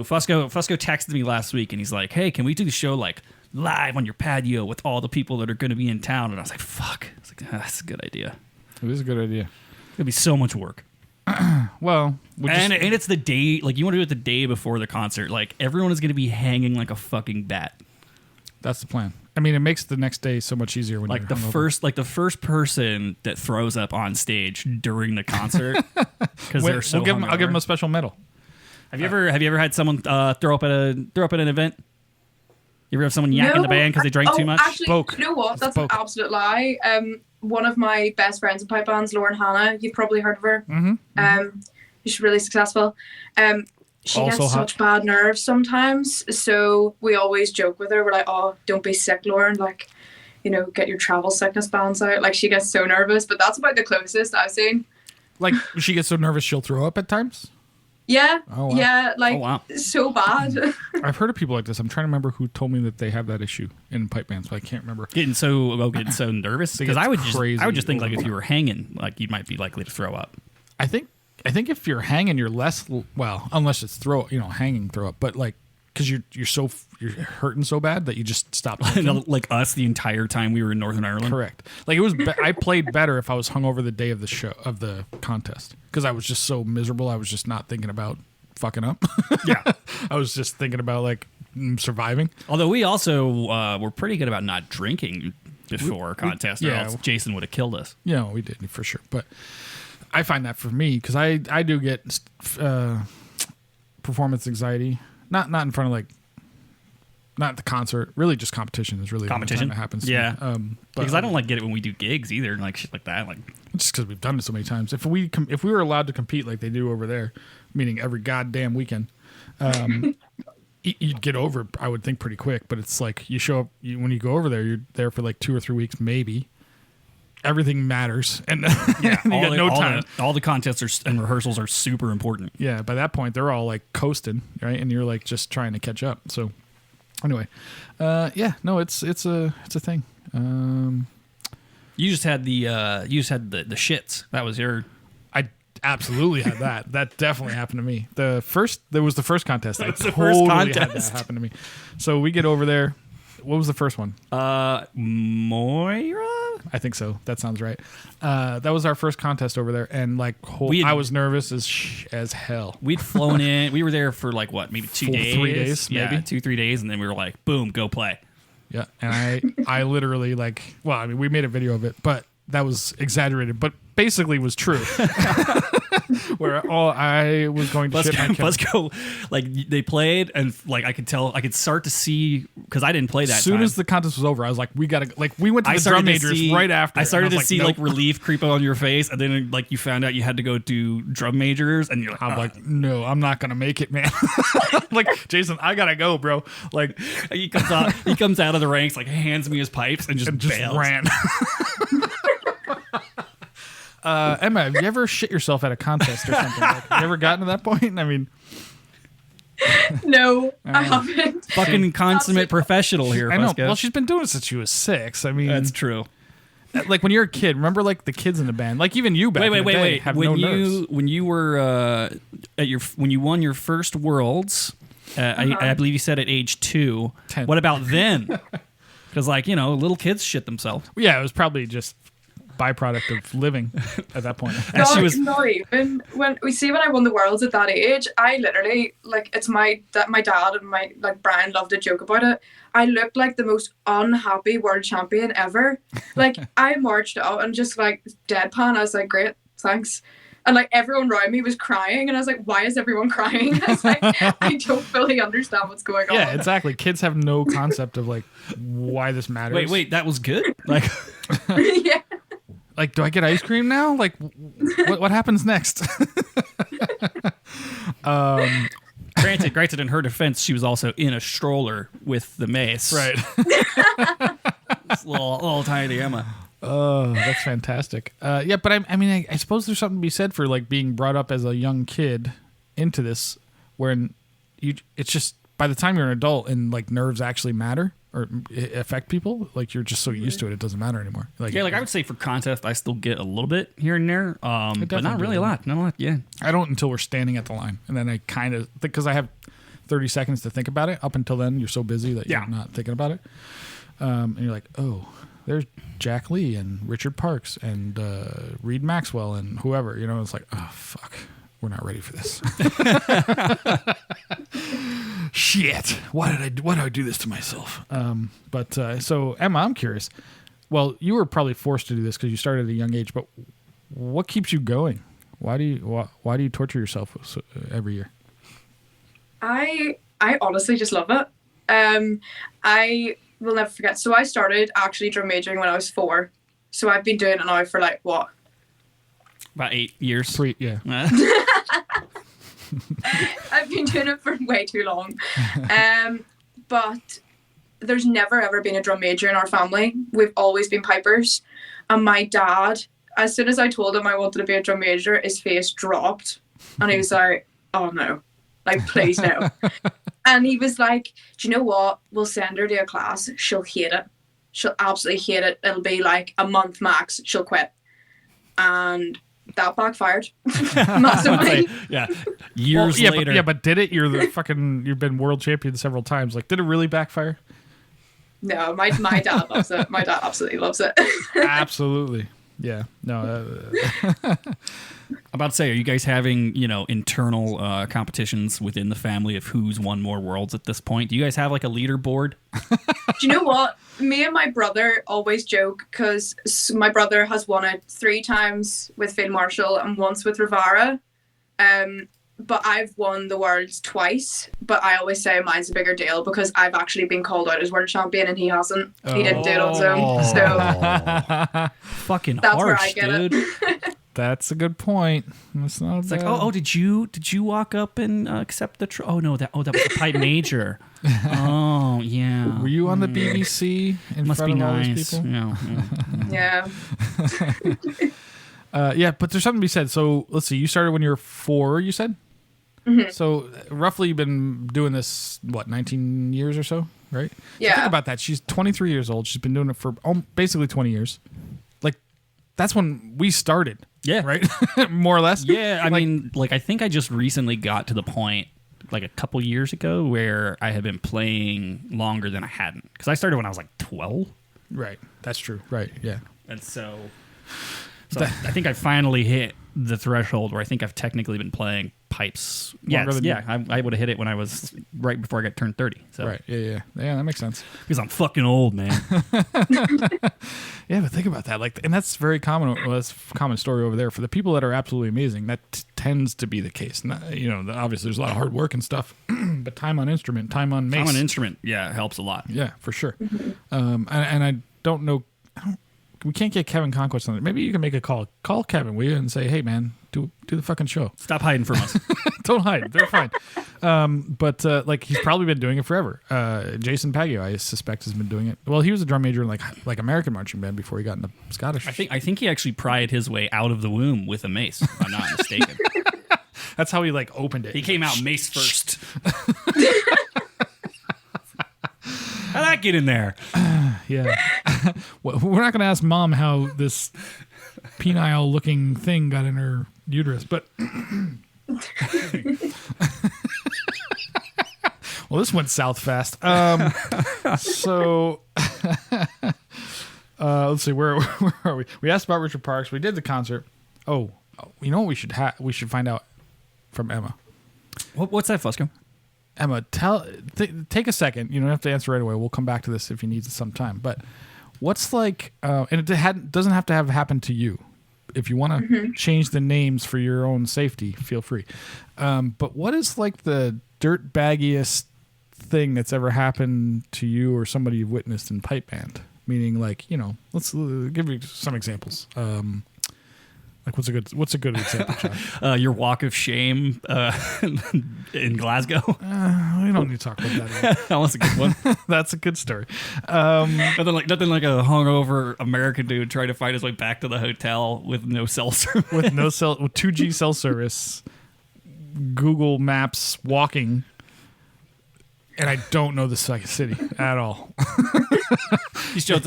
Fusco texted me last week and he's like, "Hey, can we do the show like live on your patio with all the people that are going to be in town?" And I was like, "Fuck." I was like, "That's a good idea." It is a good idea. It'd be so much work. Well, and it's the day, like you want to do it the day before the concert. Like everyone is going to be hanging like a fucking bat. That's the plan. I mean, it makes the next day so much easier when Like you're the hungover. first person that throws up on stage during the concert because they're so. I'll give them a special medal. Have you ever had someone throw up at an event? You ever have someone yak in the band because they drank too much? Actually, Spoke. you know what? That's Spoke. an absolute lie. One of my best friends in pipe bands, Lauren Hannah, you've probably heard of her. Mm-hmm. She's really successful. She Also gets hot. such bad nerves sometimes, so we always joke with her. We're like, "Oh, don't be sick, Lauren. Like, get your travel sickness bands out." Like, she gets so nervous, but that's about the closest I've seen. Like, she gets so nervous she'll throw up at times? Yeah, Oh, wow. yeah, like Oh, wow. so bad. I've heard of people like this. I'm trying to remember who told me that they have that issue in pipe bands, but I can't remember. Getting so nervous They because get I would crazy. just think like if you were hanging, like you might be likely to throw up. I think if you're hanging, you're less, well, unless it's hanging throw up, but like because you're hurting so bad that you just stop. Like us the entire time we were in Northern Ireland. Correct. Like it was. I played better if I was hungover the day of the contest, because I was just so miserable. I was just not thinking about fucking up. Yeah, I was just thinking about like surviving. Although we also were pretty good about not drinking before contest, or else Jason would have killed us. Yeah, we did for sure. But I find that for me, because I do get performance anxiety. Not in front of like, not at the concert. Really, just competition is really competition the time it happens. To yeah, me. because I don't like get it when we do gigs either, and like shit like that. Like just because we've done it so many times. If we were allowed to compete like they do over there, meaning every goddamn weekend, you'd get over it, I would think, pretty quick. But it's like you show up when you go over there, you're there for like 2 or 3 weeks, maybe. Everything matters, and you got no time. All the contests and rehearsals are super important. Yeah, by that point they're all like coasting, right? And you're like just trying to catch up. So anyway, it's a thing. You just had the shits. That was your. I absolutely had that. That definitely happened to me. There was the first contest. That was the totally first contest. Had that happen to me. So we get over there. What was the first one? Moira? I think so. That sounds right. That was our first contest over there, and like I was nervous as hell. We'd flown in. We were there for like what, maybe 2 days, 3 days, maybe 2-3 days, and then we were like, boom, go play. Yeah, and I literally like. Well, I mean, we made a video of it, but that was exaggerated, but basically was true. Where I was going to shit my kid. Let's go. Like they played, and like I could start to see, because I didn't play that. As soon as the contest was over, I was like, we gotta, like, we went to the drum majors right after. I started to see like relief creep on your face, and then like you found out you had to go do drum majors, and you're like, I'm like, no, I'm not gonna make it, man. Like, Jason, I gotta go, bro. Like he comes out of the ranks, like hands me his pipes, and just bails. Ran. Emma, have you ever shit yourself at a contest or something? Like, have you ever gotten to that point? I mean, no, I haven't. Fucking consummate professional here. I know. Fusco. Well, she's been doing it since she was 6. I mean, that's true. Like when you're a kid, remember like the kids in the band, like even you back in the day have no nerves. When you were when you won your first Worlds, I believe you said at age 2. 10. What about then? Because like little kids shit themselves. Yeah, it was probably just byproduct of living at that point. Not even when I won the Worlds at that age, I literally, like, it's my dad and my, like, Brian loved to joke about it. I looked like the most unhappy world champion ever. Like, I marched out and just like deadpan. I was like, great, thanks. And like everyone around me was crying, and I was like, why is everyone crying? I was like, I don't fully understand what's going on. Yeah, exactly. Kids have no concept of like why this matters. Wait, that was good? Like yeah. Like, do I get ice cream now? Like, what happens next? Granted, in her defense, she was also in a stroller with the mace. Right. This little tiny Emma. Oh, that's fantastic. Yeah, but I mean, I suppose there's something to be said for like being brought up as a young kid into this, where it's just by the time you're an adult and like nerves actually matter or affect people, like you're just so used to it, it doesn't matter anymore. Like, yeah, like I would say for contest, I still get a little bit here and there, but not really a lot. Not a lot. Yeah, I don't until we're standing at the line, and then I kind of because I have 30 seconds to think about it. Up until then, you're so busy that you're not thinking about it, and you're like, oh, there's Jack Lee and Richard Parks and Reed Maxwell and whoever. It's like, oh fuck, we're not ready for this. Shit, why did I do this to myself? So Emma, I'm curious. Well, you were probably forced to do this because you started at a young age, but what keeps you going? Why do you torture yourself every year? I honestly just love it. I will never forget. So I started actually drum majoring when I was 4. So I've been doing it now for like what? About 8 years. 3, yeah. I've been doing it for way too long. But there's never ever been a drum major in our family. We've always been pipers. And my dad, as soon as I told him I wanted to be a drum major, his face dropped. And he was like, oh no, like please no. And he was like, do you know what? We'll send her to a class. She'll hate it. She'll absolutely hate it. It'll be like a month max. She'll quit. And that backfired massively. Years later. But did it? You've been world champion several times. Like, did it really backfire? No, my dad loves it. My dad absolutely loves it. Absolutely. Yeah. No. I'm about to say, are you guys having, internal competitions within the family of who's won more worlds at this point? Do you guys have like a leaderboard? Do you know what? Me and my brother always joke because my brother has won it 3 times with Field Marshal and once with Rivara. But I've won the worlds twice. But I always say mine's a bigger deal because I've actually been called out as world champion and he hasn't. He didn't do it on his own. So fucking that's harsh, where I get dude. it. That's a good point. It's like, did you walk up and accept the oh no, that was the pipe major. Oh yeah. Were you on the BBC in Must front be of nice. all these people? Yeah. Yeah, but there's something to be said. So let's see. You started when you were 4. You said. Mm-hmm. So roughly, you've been doing this 19 years or so, right? Yeah. So think about that. She's 23 years old. She's been doing it for basically 20 years. Like, that's when we started. Yeah. Right. More or less. Yeah. I mean, I think I just recently got to the point, like a couple years ago, where I had been playing longer than I hadn't. Because I started when I was like 12. Right. That's true. Right. Yeah. And so I think I finally hit the threshold where I think I've technically been playing pipes. I would have hit it when I was right before I got turned 30. So. Right. Yeah. That makes sense. Because I'm fucking old, man. Yeah, but think about that. And that's very common. Well, that's a common story over there for the people that are absolutely amazing. That tends to be the case. Obviously, there's a lot of hard work and stuff, but time on instrument, time on mace, helps a lot. Yeah, for sure. And I don't know. We can't get Kevin Conquest on it. Maybe you can make a call. Call Kevin, will you, and say, "Hey, man, do the fucking show. Stop hiding from us. Don't hide. They're fine." But he's probably been doing it forever. Jason Paggio, I suspect, has been doing it. Well, he was a drum major in like American marching band before he got into Scottish. I think he actually pried his way out of the womb with a mace. If I'm not mistaken. That's how he opened it. He came out mace first. How'd that get in there? Yeah. Well, we're not going to ask Mom how this penile-looking thing got in her uterus, but... Well, this went south fast. So... let's see, where are we? We asked about Richard Parks. We did the concert. Oh, you know what we should find out from Emma. What's that, Fusco? Emma, take a second. You don't have to answer right away. We'll come back to this if you need some time. But what's and it doesn't have to have happened to you. If you want to change the names for your own safety, feel free. But what is the dirt baggiest thing that's ever happened to you or somebody you've witnessed in pipe band? Meaning, let's give you some examples. What's a good example, John? Your walk of shame in Glasgow. We don't need to talk about that. That was a good one. That's a good story. Nothing like a hungover American dude trying to find his way back to the hotel with no cell service. with 2G cell service, Google Maps walking, and I don't know the city at all. He shows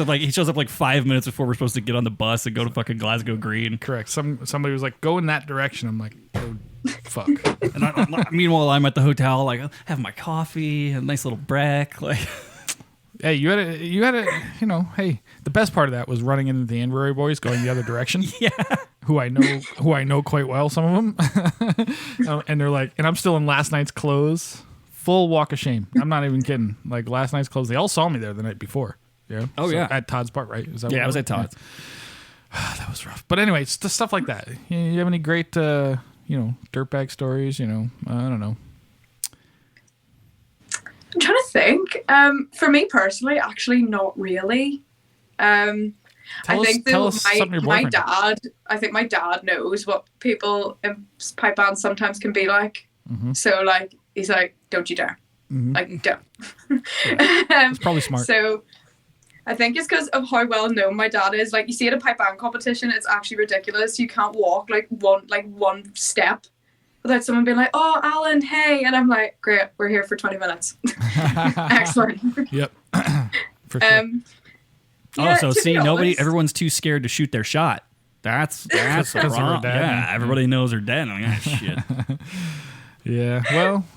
up 5 minutes before we're supposed to get on the bus and go to fucking Glasgow Green. Correct. Somebody was like, go in that direction. I'm like, oh, fuck. And meanwhile, I'm at the hotel, have my coffee, a nice little break. Hey, you had a, hey, the best part of that was running into the Invery boys going the other direction. Yeah. Who I know quite well, some of them. And they're like, and I'm still in last night's clothes. Full walk of shame. I'm not even kidding. Last night's clothes. They all saw me there the night before. Yeah. Oh, yeah. At Todd's Park, right? I was at Todd's. That was rough. But anyway, it's just stuff like that. You have any great, dirtbag stories? I don't know. I'm trying to think. For me personally, actually, not really. I think my dad. I think my dad knows what people in pipe bands sometimes can be like. Mm-hmm. So he's like, "Don't you dare!" Mm-hmm. Don't. It's probably smart. So I think it's because of how well known my dad is. You see at a pipe band competition, it's actually ridiculous. You can't walk one step without someone being like, "Oh, Alan, hey," and I'm like, "Great, we're here for 20 minutes." Excellent. Yep. For sure. Yeah, everyone's too scared to shoot their shot. That's Because of her wrong. dad. Yeah, everybody knows her dad. I'm like, shit. Yeah.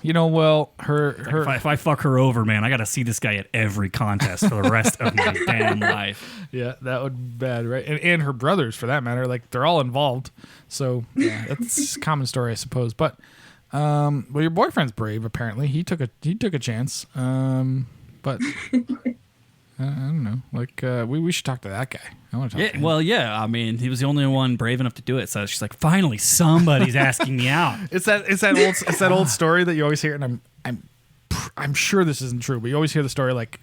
Well, her. If I fuck her over, man, I got to see this guy at every contest for the rest of my damn life. Yeah, that would be bad, right? And her brothers, for that matter, like they're all involved. So yeah, that's a common story, I suppose. But well, your boyfriend's brave. Apparently, he took a chance. But I don't know. Like we should talk to that guy. I want to talk to him. Well, yeah. I mean, he was the only one brave enough to do it. So she's like, finally, somebody's asking me out. It's that old story that you always hear, and I'm sure this isn't true, but you always hear the story like,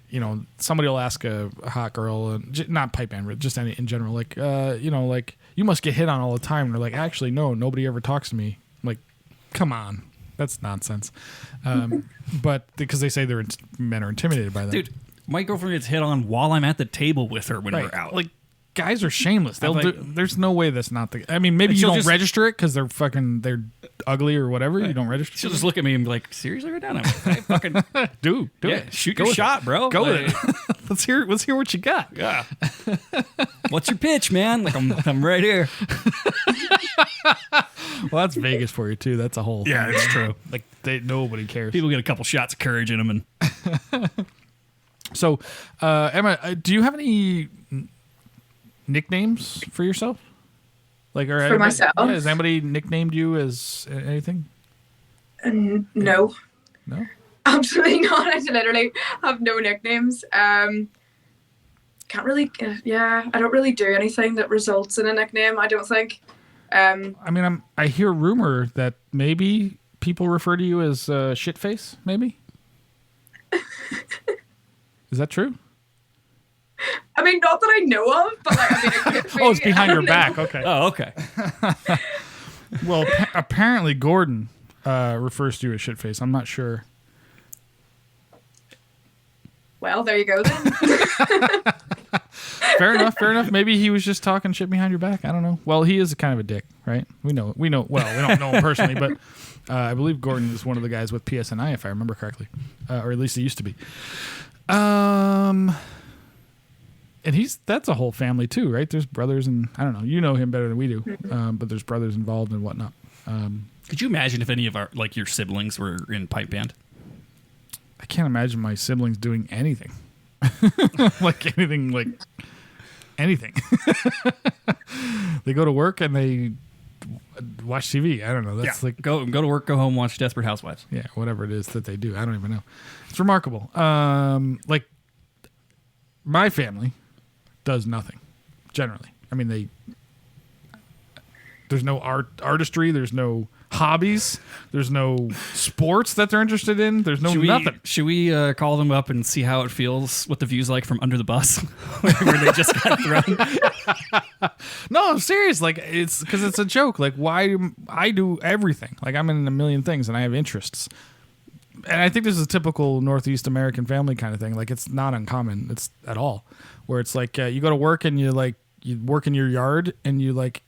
somebody will ask a hot girl, not pipe band, but just any in general, like like, you must get hit on all the time. And they're like, actually, no, nobody ever talks to me. I'm like, come on, that's nonsense. But because they say men are intimidated by that. Dude, my girlfriend gets hit on while I'm at the table with her when we're out. Like, guys are shameless. There's no way that's not the. I mean, maybe you don't register it because they're ugly or whatever. Right. You don't register. She'll just look at me and be like, "Seriously, right now? I'm like, fucking do it. Shoot your shot, bro. Go with it. Let's hear what you got. Yeah. What's your pitch, man? Like I'm right here. Well, that's Vegas for you too. That's a whole. Yeah, thing. it's true. Like nobody cares. People get a couple shots of courage in them, and so, Emma, do you have any nicknames for yourself? Like, for myself? Yeah, has anybody nicknamed you as anything? No. No? Absolutely not. I literally have no nicknames. Can't really, I don't really do anything that results in a nickname, I don't think. I mean, I hear rumor that maybe people refer to you as Shitface, maybe? Is that true? I mean, not that I know of, but like, I mean, it could be. Oh, it's behind your back. Okay. oh, okay. Well, apparently Gordon refers to you as Shitface. I'm not sure. Well, there you go then. Fair enough. Maybe he was just talking shit behind your back. I don't know. Well, he is kind of a dick, right? We know. Well, we don't know him personally, but I believe Gordon is one of the guys with PSNI, if I remember correctly, or at least he used to be. And that's a whole family too, right? There's brothers, and I don't know. You know him better than we do, but there's brothers involved and whatnot. Could you imagine if any of your siblings were in pipe band? I can't imagine my siblings doing anything. like anything. They go to work and they watch TV. I don't know. That's like go to work, go home, watch Desperate Housewives. Yeah, whatever it is that they do. I don't even know. It's remarkable. Like my family does nothing generally. I mean, there's no artistry, there's no hobbies, there's no sports that they're interested in, there's nothing. Should we call them up and see how it feels, what the view's like from under the bus where they just got thrown? No, I'm serious. Like, it's because it's a joke. Like, why I do everything? Like, I'm in a million things and I have interests. And I think this is a typical Northeast American family kind of thing. Like, it's not uncommon. It's at all. Where it's like you go to work and you work in your yard and you like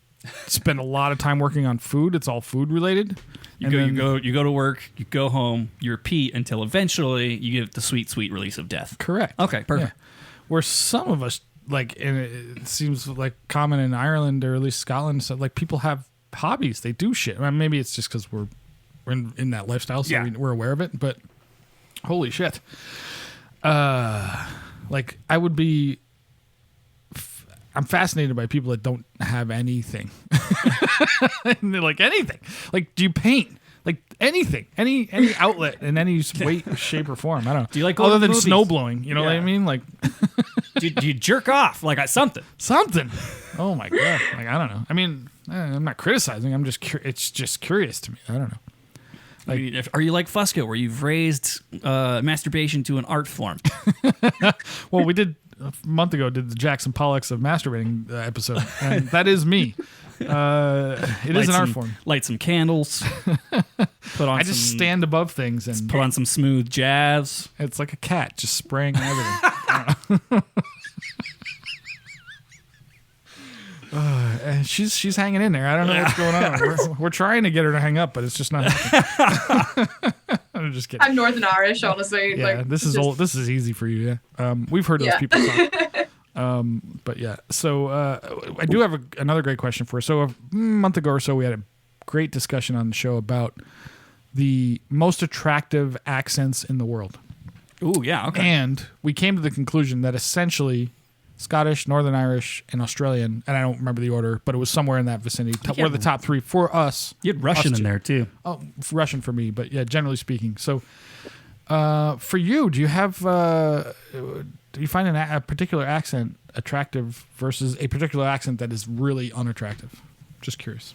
spend a lot of time working on food. It's all food related. You go to work, you go home, you repeat until eventually you get the sweet, sweet release of death. Correct. Okay, perfect. Yeah. Where some of us, like, and it seems like common in Ireland or at least Scotland, so like people have hobbies. They do shit. I mean, maybe it's just because we're in that lifestyle, so we're aware of it. But holy shit, like I would be. I'm fascinated by people that don't have anything. And they're like, anything. Like, do you paint? Like, anything. Any outlet in any way, shape, or form. I don't know. Do you like other than movies? snow blowing? You know what I mean? Like, do you jerk off? Like something. Something. Oh, my God. Like, I don't know. I mean, I'm not criticizing. I'm just it's just curious to me. I don't know. Like, are you like Fusco, where you've raised masturbation to an art form? Well, we did a month ago did the Jackson Pollocks of masturbating episode, and that is me. It is an art form. Light some candles. Put on. I just stand above things and put on some smooth jazz. It's like a cat just spraying and everything. I don't know. And she's hanging in there. I don't know what's going on. We're trying to get her to hang up, but it's just not happening. I'm just kidding. I'm Northern Irish, honestly. Yeah, like, this is old. This is easy for you. Yeah, we've heard those people talk. But yeah, so I do have another great question for you. So a month ago or so, we had a great discussion on the show about the most attractive accents in the world. Ooh, yeah, okay. And we came to the conclusion that essentially Scottish, Northern Irish, and Australian, and I don't remember the order, but it was somewhere in that vicinity, were the top three for us. You had Russian in there, too. Oh, Russian for me, but yeah, generally speaking. So for you, do you have... do you find a particular accent attractive versus a particular accent that is really unattractive? Just curious.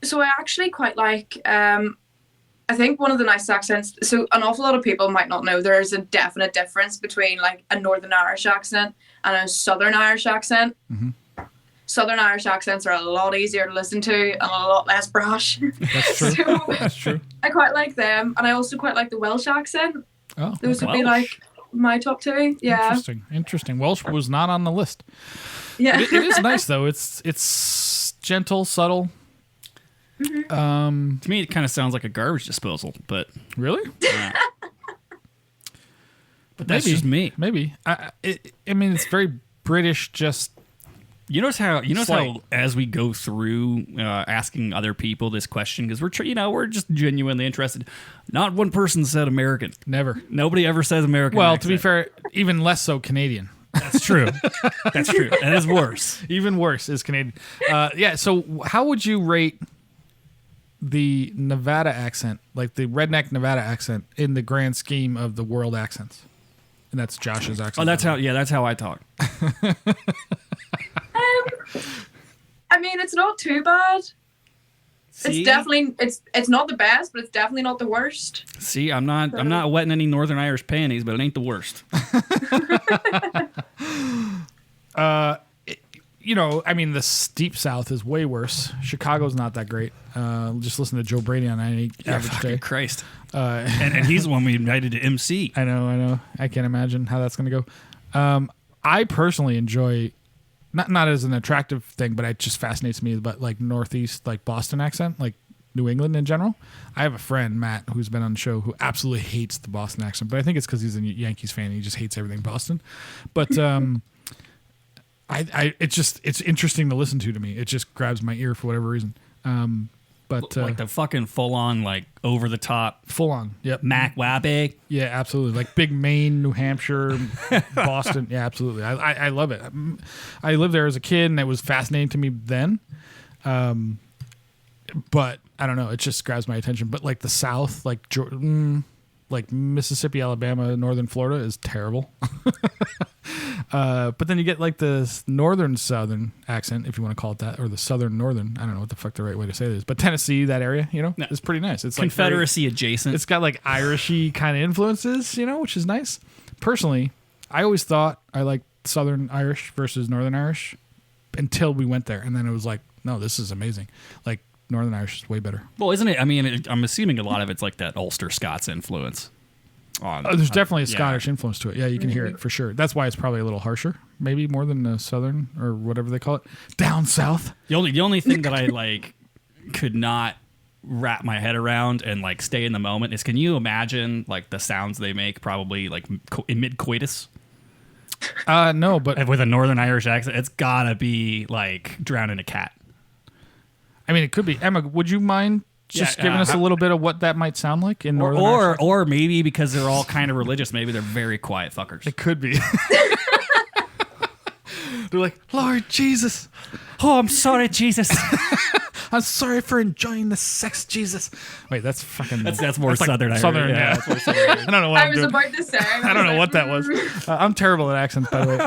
So I actually quite like, I think one of the nice accents, so an awful lot of people might not know there is a definite difference between like a Northern Irish accent and a Southern Irish accent. Mm-hmm. Southern Irish accents are a lot easier to listen to and a lot less brash. That's true. So That's true. I quite like them. And I also quite like the Welsh accent. Oh, Those would be like my top two. Yeah. Interesting. Welsh was not on the list. Yeah. It is nice though. It's gentle, subtle. Mm-hmm. To me, it kind of sounds like a garbage disposal, but really? yeah. But that's just me. Maybe. I mean, it's very British. Just you notice how as we go through asking other people this question, because we're just genuinely interested. Not one person said American. Never. Nobody ever says American. Well, accent. to be fair, even less so Canadian. That's true. That's true. And it's worse. Even worse is Canadian. Yeah. So, how would you rate the Nevada accent, like the redneck Nevada accent, in the grand scheme of the world accents? And that's Josh's accent. Oh, that's how I talk. I mean, it's not too bad. See? It's definitely it's not the best, but it's definitely not the worst. See, I'm not wetting any Northern Irish panties, but it ain't the worst. I mean, the Deep South is way worse. Chicago's not that great. Just listen to Joe Brady on any average day. Christ. And he's the one we invited to MC. I know. I can't imagine how that's going to go. I personally enjoy, not as an attractive thing, but it just fascinates me, but like Northeast, like Boston accent, like New England in general. I have a friend, Matt, who's been on the show, who absolutely hates the Boston accent, but I think it's because he's a Yankees fan and he just hates everything Boston. But it's interesting to listen to me. It just grabs my ear for whatever reason. But like the fucking full on, like over the top, full on, yep. Mac Wappy. Yeah, absolutely. Like big Maine, New Hampshire, Boston. Yeah, absolutely. I love it. I lived there as a kid, and it was fascinating to me then. But I don't know. It just grabs my attention. But like the South, like Mississippi, Alabama, Northern Florida is terrible. But then you get like the Southern accent, if you want to call it that, or the Southern Northern. I don't know what the fuck the right way to say this, but Tennessee, that area, is pretty nice. It's Confederacy like adjacent. It's got like Irishy kind of influences, which is nice. Personally, I always thought I liked Southern Irish versus Northern Irish until we went there, and then it was like, no, this is amazing. Like Northern Irish is way better. Well, isn't it? I mean, I'm assuming a lot of it's like that Ulster Scots influence. There's definitely a Scottish influence to it. Yeah, you can hear it for sure. That's why it's probably a little harsher, maybe more than the Southern or whatever they call it. Down South. The only thing that I like could not wrap my head around and like stay in the moment is, can you imagine like the sounds they make probably like in mid coitus? No, but with a Northern Irish accent, it's gotta be like drowning a cat. I mean, it could be. Emma, would you mind just giving us a little bit of what that might sound like in Northern Irish? Or maybe because they're all kind of religious, maybe they're very quiet fuckers. It could be. They're like, Lord Jesus. Oh, I'm sorry, Jesus. I'm sorry for enjoying the sex, Jesus. Wait, that's fucking... That's more Southern Irish. Southern, yeah. That's more Southern Irish. I don't know what I was about to say. I don't know what that was. I'm terrible at accents, by the way.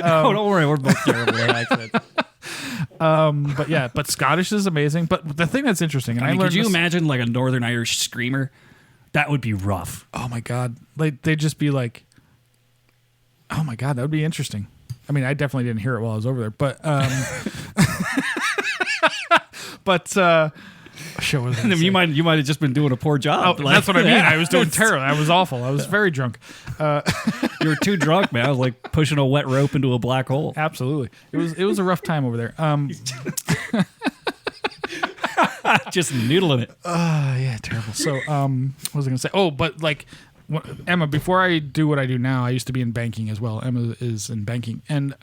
Oh, don't worry. We're both terrible at accents. But Scottish is amazing. But the thing that's interesting, and I mean, could you imagine like a Northern Irish screamer? That would be rough. Oh my God. Like they'd just be like, oh my God, that would be interesting. I mean, I definitely didn't hear it while I was over there, but shit, what was I you might have just been doing a poor job. Oh, that's what I mean. I was doing terrible. I was awful. I was very drunk. You were too drunk, man. I was like pushing a wet rope into a black hole. Absolutely. It was a rough time over there. Just noodling it. Yeah, terrible. So, what was I going to say? Oh, but like Emma, before I do what I do now, I used to be in banking as well. Emma is in banking. And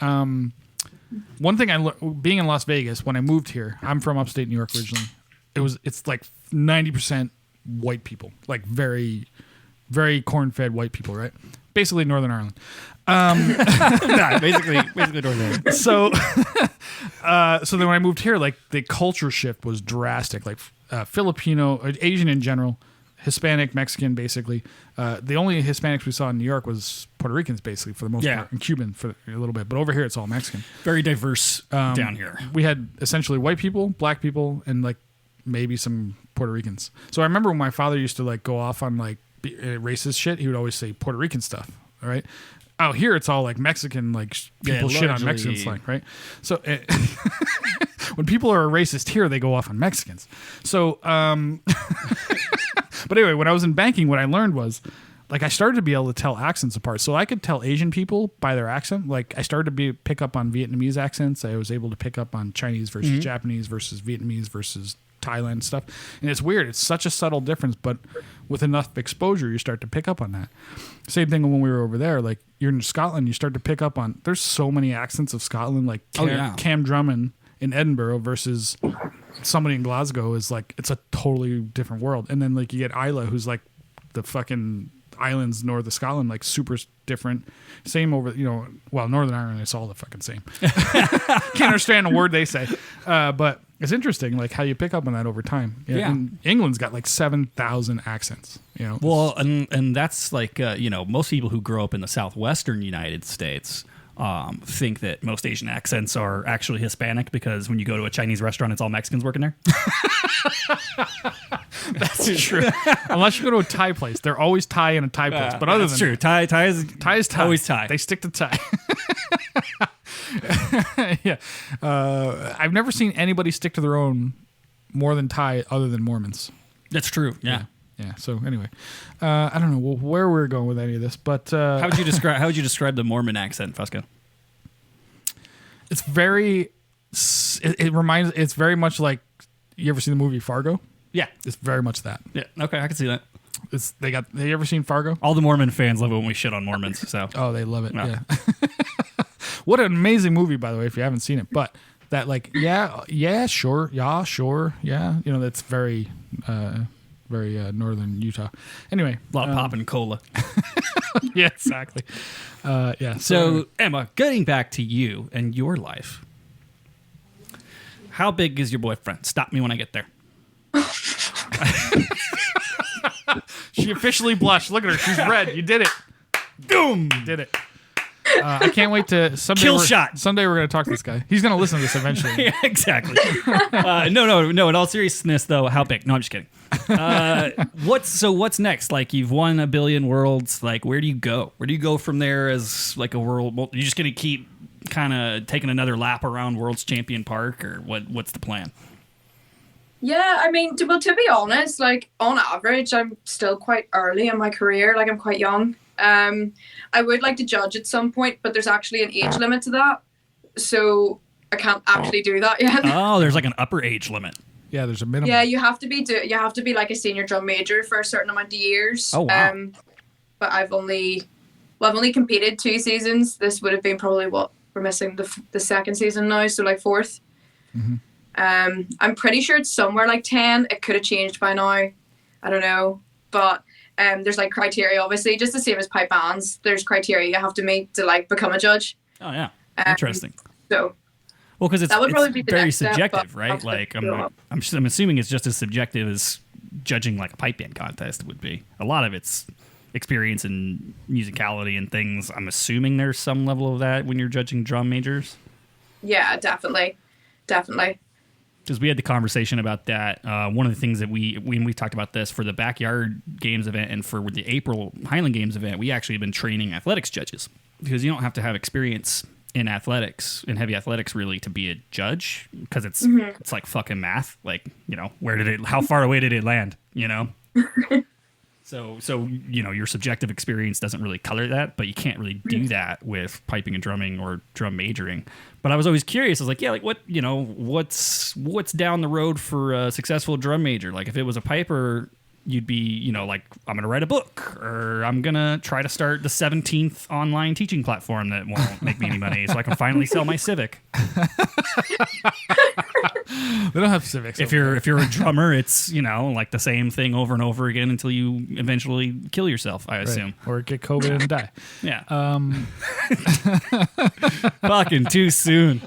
one thing being in Las Vegas, when I moved here, I'm from upstate New York originally. It's like 90% white people, like very, very corn-fed white people, right? Basically Northern Ireland. Basically Northern Ireland. So then when I moved here, like the culture shift was drastic. Like Filipino, Asian in general, Hispanic, Mexican, basically. The only Hispanics we saw in New York was Puerto Ricans, basically, for the most part, and Cuban for a little bit. But over here, it's all Mexican. Very diverse down here. We had essentially white people, black people, and like maybe some Puerto Ricans. So I remember when my father used to like go off on like racist shit, he would always say Puerto Rican stuff, all right? Out here, it's all like Mexican, like people shit on Mexican slang, right? So when people are racist here, they go off on Mexicans. So, but anyway, when I was in banking, what I learned was, like, I started to be able to tell accents apart. So I could tell Asian people by their accent. Like, I started to pick up on Vietnamese accents. I was able to pick up on Chinese versus Japanese versus Vietnamese versus Thailand stuff. And it's weird. It's such a subtle difference, but with enough exposure, you start to pick up on that. Same thing when we were over there. Like, you're in Scotland, you start to pick up on, there's so many accents of Scotland. Like, Cam Drummond in Edinburgh versus somebody in Glasgow is like, it's a totally different world. And then, like, you get Isla, who's like the fucking islands north of Scotland, like super different. Same over, Northern Ireland, it's all the fucking same. Can't understand a word they say. But it's interesting, like, how you pick up on that over time. Yeah. And England's got like 7,000 accents, Well, and that's like, most people who grow up in the southwestern United States think that most Asian accents are actually Hispanic because when you go to a Chinese restaurant, it's all Mexicans working there. That's true. Unless you go to a Thai place, they're always Thai in a Thai place. But other than true, Thai is Thai. Always Thai. They stick to Thai. Yeah, I've never seen anybody stick to their own more than Thai, other than Mormons. That's true. Yeah. So anyway, I don't know where we're going with any of this, but how would you describe the Mormon accent, Fusco? It's very. It's very much like, you ever seen the movie Fargo? Yeah, it's very much that. Yeah. Okay, I can see that. Have you ever seen Fargo? All the Mormon fans love it when we shit on Mormons. So. Oh, they love it. Yeah. What an amazing movie, by the way, if you haven't seen it. But that, like, sure, that's very, very northern Utah. Anyway, a lot of pop and cola. Yeah, exactly. Yeah. So Emma, getting back to you and your life, how big is your boyfriend? Stop me when I get there. She officially blushed. Look at her. She's red. You did it. Boom. You did it. I can't wait to someday. Someday we're going to talk to this guy. He's going to listen to this eventually. Yeah, exactly. No. In all seriousness, though, how big? No, I'm just kidding. What's next? Like, you've won 1 billion worlds. Like, where do you go? Where do you go from there as like a world? Well, you're just going to keep kind of taking another lap around World's Champion Park, or what's the plan? Yeah, I mean, to be honest, like, on average, I'm still quite early in my career. Like, I'm quite young. I would like to judge at some point, but there's actually an age limit to that, so I can't actually do that yet. Oh, there's like an upper age limit. Yeah, there's a minimum. Yeah, you have to be like a senior drum major for a certain amount of years. Oh, wow. But I've only competed 2 seasons. This would have been probably we're missing the second season now, so like 4th. Mm-hmm. I'm pretty sure it's somewhere like 10. It could have changed by now. I don't know, but. There's like criteria, obviously, just the same as pipe bands. There's criteria you have to meet to like become a judge. Oh yeah, interesting. So, well, because it's very subjective, step, right? Like I'm assuming it's just as subjective as judging like a pipe band contest would be. A lot of it's experience and musicality and things. I'm assuming there's some level of that when you're judging drum majors. Yeah, definitely. Because we had the conversation about that. One of the things that when we talked about this for the Backyard Games event and for the April Highland Games event, we actually have been training athletics judges, because you don't have to have experience in athletics, in heavy athletics, really, to be a judge, because it's like fucking math. Like, how far away did it land? So your subjective experience doesn't really color that, but you can't really do that with piping and drumming or drum majoring. But I was always curious. I was like, yeah, like what's down the road for a successful drum major? Like, if it was a piper, you'd be, like, I'm going to write a book, or I'm going to try to start the 17th online teaching platform that won't make me any money so I can finally sell my Civic. They don't have Civics. If you're a drummer, it's, like the same thing over and over again until you eventually kill yourself, I assume. Or get COVID and die. Yeah. Fucking too soon.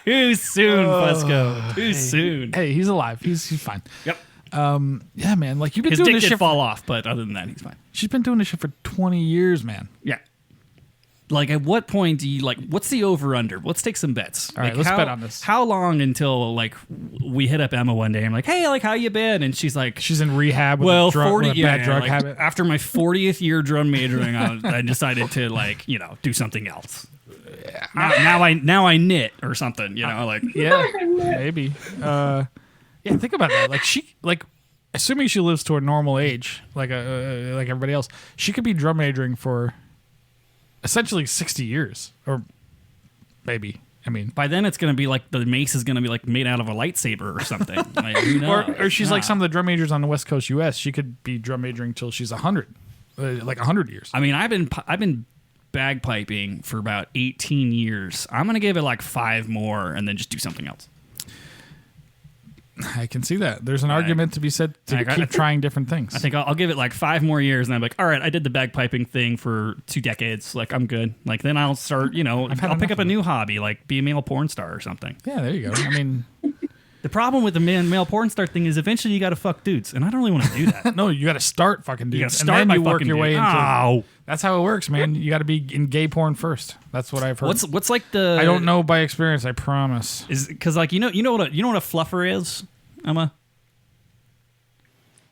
Too soon, Fusco. Too soon. Hey, he's alive. He's fine. Yep. Yeah, man. Like, you've been His doing dick this did shit. fall off, but other than that, he's fine. She's been doing this shit for 20 years, man. Yeah. Like, at what point do you, like, what's the over-under? Let's take some bets. All right, like, let's bet on this. How long until, like, we hit up Emma one day and I'm like, hey, like, how you been? And she's like, She's in rehab with well, a 40 with a bad drug like, habit. After my 40th year drum majoring, I decided to, like, do something else. Now I knit or something, like. Yeah, maybe. Yeah, think about that. Like, assuming she lives to a normal age, like everybody else, she could be drum majoring for essentially 60 years, or maybe. I mean, by then it's going to be like the mace is going to be like made out of a lightsaber or something. Like, who knows? or she's like some of the drum majors on the West Coast U.S. She could be drum majoring till she's 100, like 100 years. I mean, I've been bagpiping for about 18 years. I'm going to give it like 5 more and then just do something else. I can see that. There's an argument to be said to keep trying different things. I think I'll give it like 5 more years, and I'm like, all right, I did the bagpiping thing for 2 decades. Like, I'm good. Like, then I'll start, I'll pick up a new hobby, like be a male porn star or something. Yeah, there you go. I mean, the problem with the male porn star thing is eventually you got to fuck dudes, and I don't really want to do that. no, you got to start fucking dudes, You got to start and by then you work fucking your way dude. into. Ow. That's how it works, man. You got to be in gay porn first. That's what I've heard. What's like the? I don't know by experience. I promise. Is because like you know what a fluffer is, Emma.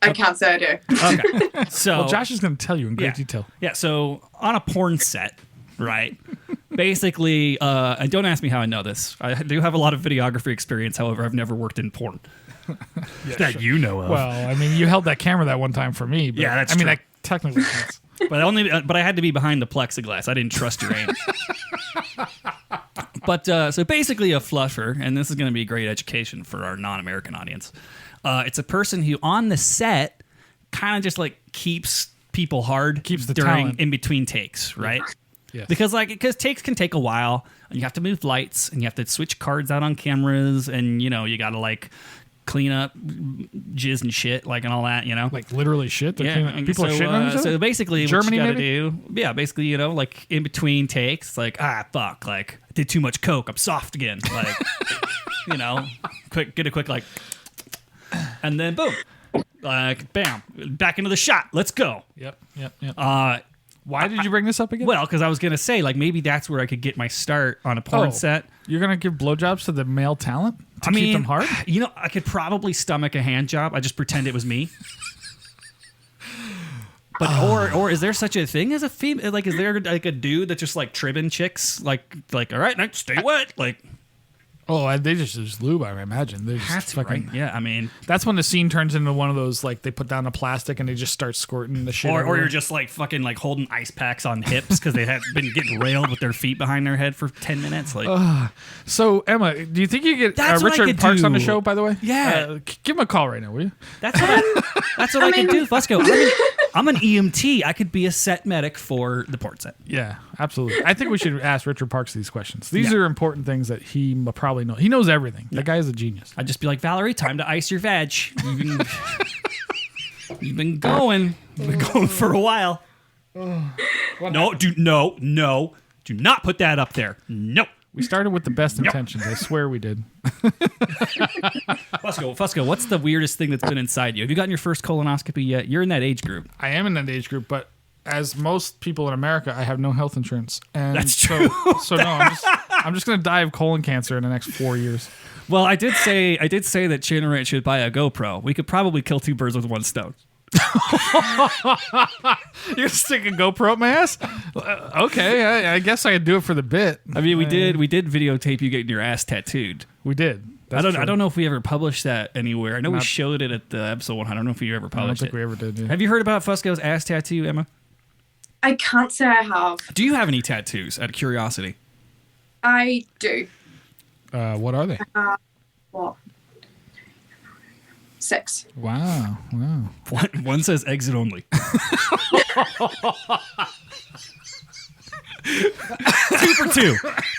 I can't say I do. Okay. So Well, Josh is going to tell you in great detail. Yeah, so on a porn set, right? Basically, and don't ask me how I know this. I do have a lot of videography experience. However, I've never worked in porn. That you know of. Well, I mean, you held that camera that one time for me. But, Yeah, that's I mean, true. that technically counts. But I had to be behind the plexiglass. I didn't trust your aim. But so basically a fluffer, and this is going to be a great education for our non-American audience. It's a person who on the set kind of just like keeps people hard, Keeps the during talent. in between takes, right? Yes. Because takes can take a while, and you have to move lights, and you have to switch cards out on cameras, and you got to like clean up jizz and shit, like, and all that, Like literally shit. Yeah, and People are shitting on each other. so basically Germany, what you maybe? gotta do, basically, like in between takes, it's like, fuck, like I did too much coke, I'm soft again, like, get a quick like, and then boom, like bam, back into the shot, let's go. Yep. Why did you bring this up again? Well, because I was gonna say, like, maybe that's where I could get my start on a porn set. You're gonna give blowjobs to the male talent to keep them hard? I could probably stomach a hand job. I just pretend it was me. But or is there such a thing as a female? Like, is there like a dude that's just like tribbing chicks? Like all right, now stay wet. Like, They just lube, I imagine. They just that's fucking. right. Yeah, I mean, That's when the scene turns into one of those, like, they put down the plastic and they just start squirting the shit. or everywhere. you're just like fucking like holding ice packs on hips because they have been getting railed with their feet behind their head for 10 minutes. Like, So, Emma, do you think you get That's what I Richard could Parks on the do. show, by the way? Yeah. Give him a call right now, will you? that's what I can do. Fusco, I'm an EMT. I could be a set medic for the porn set. Yeah, absolutely. I think we should ask Richard Parks these questions. These Yeah. are important things that he probably knows. He knows everything. That guy is a genius. I'd just be like, Valerie, time to ice your vag. You've been going for a while. No, do not put that up there. No. We started with the best intentions. I swear we did. Fusco, what's the weirdest thing that's been inside you? Have you gotten your first colonoscopy yet? You're in that age group. I am in that age group, but as most people in America, I have no health insurance. And That's true. So no, I'm just going to die of colon cancer in the next 4 years. Well, I did say that Chinarant should buy a GoPro. We could probably kill 2 birds with one stone. You're gonna stick a GoPro up my ass? Okay, I guess I could do it for the bit. I mean, we did videotape you getting your ass tattooed. We did. I don't know if we ever published that anywhere. I know we showed it at the episode 100. I don't know if we ever I don't published think it. we ever did. Yeah. Have you heard about Fusco's ass tattoo, Emma? I can't say I have. Do you have any tattoos, out of curiosity? I do. What are they? What? 6. Wow. One says exit only. 2 for 2.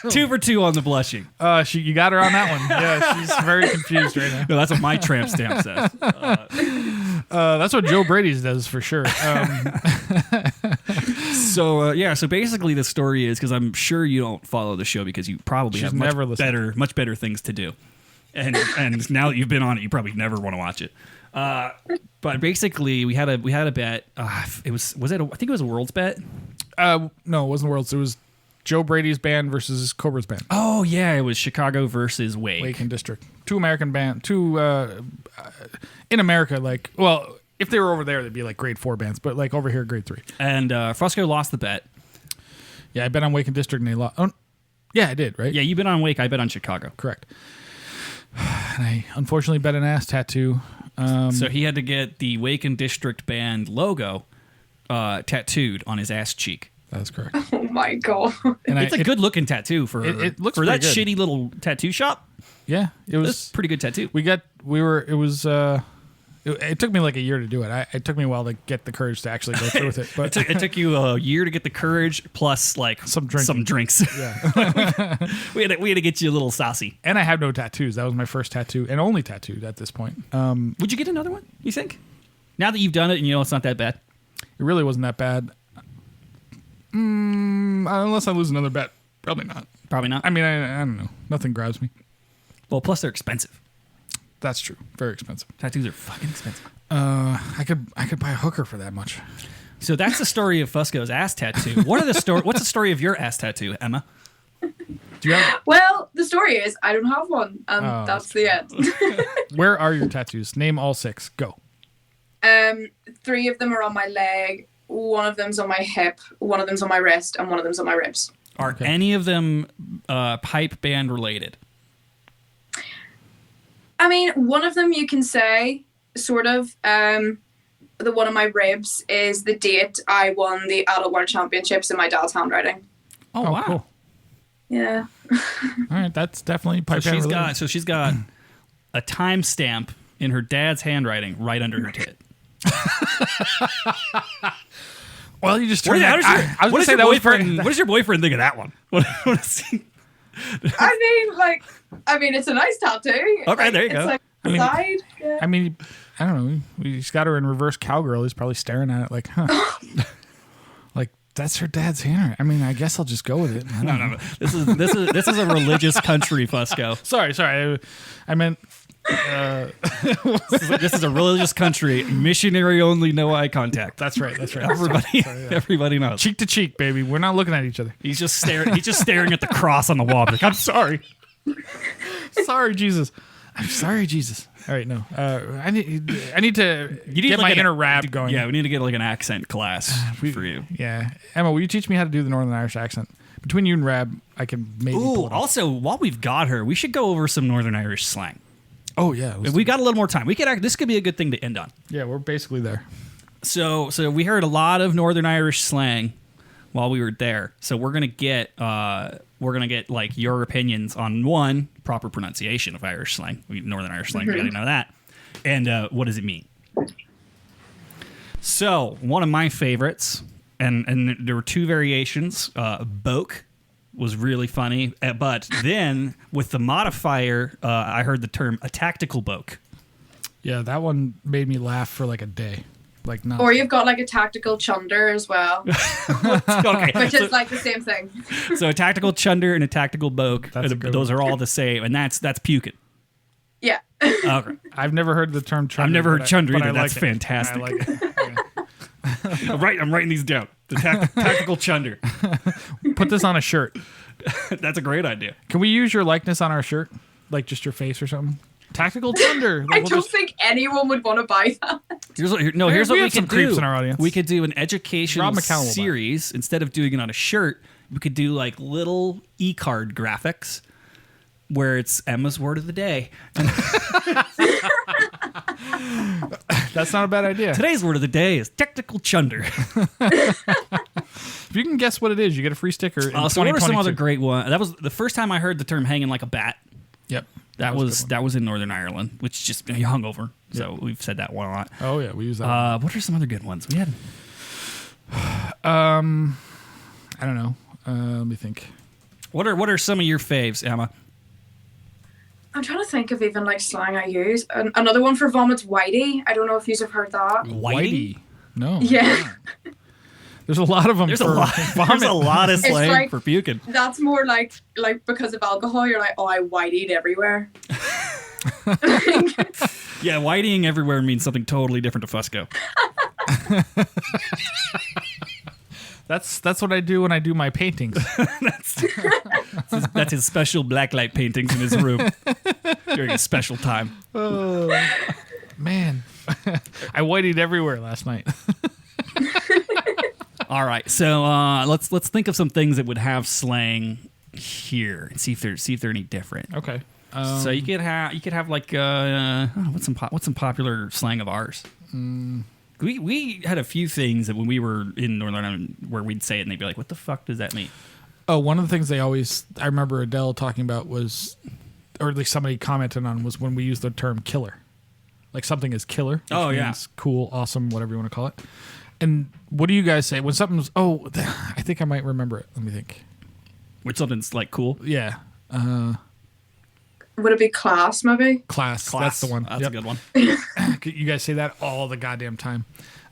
2 for 2 on the blushing. You got her on that one. Yeah, she's very confused right now. No, that's what my tramp stamp says. That's what Joe Brady's does for sure. So basically the story is, because I'm sure you don't follow the show because you probably have much better things to do. And now that you've been on it, you probably never want to watch it. But basically, we had a bet. I think it was a Worlds bet. No, it wasn't Worlds. It was Joe Brady's band versus Cobra's band. Oh yeah, it was Chicago versus Wake and District. 2 American band. 2 in America. Like, well, if they were over there, they'd be like grade 4 bands. But like over here, grade 3. And Fusco lost the bet. Yeah, I bet on Wake and District, and they lost. Oh, yeah, I did. Right. Yeah, you bet on Wake. I bet on Chicago. Correct. And I unfortunately bet an ass tattoo. So he had to get the Wake and District band logo tattooed on his ass cheek. That's correct. Oh my god! And it's a good looking tattoo for it looks for that good. shitty little tattoo shop. Yeah, it was That's a pretty good tattoo. It took me like a year to do it. It took me a while to get the courage to actually go through with it. But it took you a year to get the courage plus like some drinks. Yeah, we had to get you a little saucy. And I have no tattoos. That was my first tattoo and only tattoo at this point. Would you get another one? You think? Now that you've done it and you know it's not that bad. It really wasn't that bad. Unless I lose another bet, probably not. Probably not. I mean, I don't know. Nothing grabs me. Well, plus they're expensive. That's true. Very expensive. Tattoos are fucking expensive. I could buy a hooker for that much. So that's the story of Fusco's ass tattoo. What's the story of your ass tattoo, Emma? Do you have? Well, the story is I don't have one, and that's the end. Where are your tattoos? Name all 6. Go. 3 of them are on my leg. 1 of them's on my hip. 1 of them's on my wrist, and 1 of them's on my ribs. Are any of them pipe band related? I mean, 1 of them you can say, sort of. The one on my ribs is the date I won the Adult World Championships in my dad's handwriting. Oh wow. Cool. Yeah. All right, that's definitely pipe band related. So she's got a timestamp in her dad's handwriting right under her tit. Well, you just What turned that. I was going to say that was pretty. What does your boyfriend think of that one? What is he? I mean, it's a nice tattoo. Okay, there you go. It's like side. Yeah. I mean, I don't know. He's got her in reverse cowgirl. He's probably staring at it like, huh. Like, that's her dad's hand. I mean, I guess I'll just go with it. No. This is a religious country, Fusco. Sorry. I meant. This is a religious country. Missionary only, no eye contact. That's right. Everybody knows. Cheek to cheek, baby. We're not looking at each other. He's just staring at the cross on the wall. Like, I'm sorry. Sorry, Jesus. I'm sorry, Jesus. All right, no. I need to get my inner rap going. Yeah, we need to get like an accent class for you. Yeah. Emma, will you teach me how to do the Northern Irish accent? Between you and Rab, I can maybe pull it off. Also, while we've got her, we should go over some Northern Irish slang. Oh, yeah. If we got a little more time. This could be a good thing to end on. Yeah, we're basically there. So we heard a lot of Northern Irish slang while we were there. So we're gonna get like your opinions on one, proper pronunciation of Irish slang, Northern Irish slang. We gotta know that, and what does it mean? So one of my favorites, and there were 2 variations. Boke was really funny, but then with the modifier, I heard the term a tactical boke. Yeah, that one made me laugh for like a day. Like, not. Or you've got like a tactical chunder as well, Okay. which is like the same thing. So a tactical chunder and a tactical boke, those are all the same, and that's puking. Yeah. Okay. I've never heard the term chunder. I've never heard chunder either. I That's like fantastic. I like it. I'm writing these down. The tactical chunder. Put this on a shirt. That's a great idea. Can we use your likeness on our shirt? Like just your face or something? Tactical chunder. I don't think anyone would want to buy that. Here's what we have some could creeps do. in our audience. We could do an educational Rob MacLellan will buy it. series. Instead of doing it on a shirt, we could do like little e-card graphics where it's Emma's word of the day. That's not a bad idea. Today's word of the day is tactical chunder. If you can guess what it is, you get a free sticker. So what are some other great ones? That was the first time I heard the term hanging like a bat. Yep. That was in Northern Ireland, which just hungover. So we've said that one a lot. Oh yeah, we use that. What are some other good ones we had? I don't know. Let me think. What are some of your faves, Emma? I'm trying to think of even like slang I use. Another one for vomit's whitey. I don't know if you've heard that. Whitey? No. Yeah. There's a lot of them. There's for a lot. vomit. There's a lot of slang like- for puking. That's more like because of alcohol, you're like, oh, I whiteyed everywhere. Yeah, whiteying everywhere means something totally different to Fusco. That's what I do when I do my paintings. That's his special blacklight paintings in his room during a special time. Oh man, I whiteyed everywhere last night. All right, so let's think of some things that would have slang here and see if they're any different. Okay. So you could have like I don't know, what's some popular slang of ours. We had a few things that when we were in Northern Ireland where we'd say it and they'd be like, "What the fuck does that mean?" Oh, one of the things I remember Adele talking about was, or at least somebody commented on, was when we used the term killer. Like something is killer. Which means cool, awesome, whatever you want to call it. And what do you guys say when something's, I think I might remember it. Let me think. When something's like cool. Yeah. Would it be class, maybe? Class. That's the one. That's a good one. You guys say that all the goddamn time.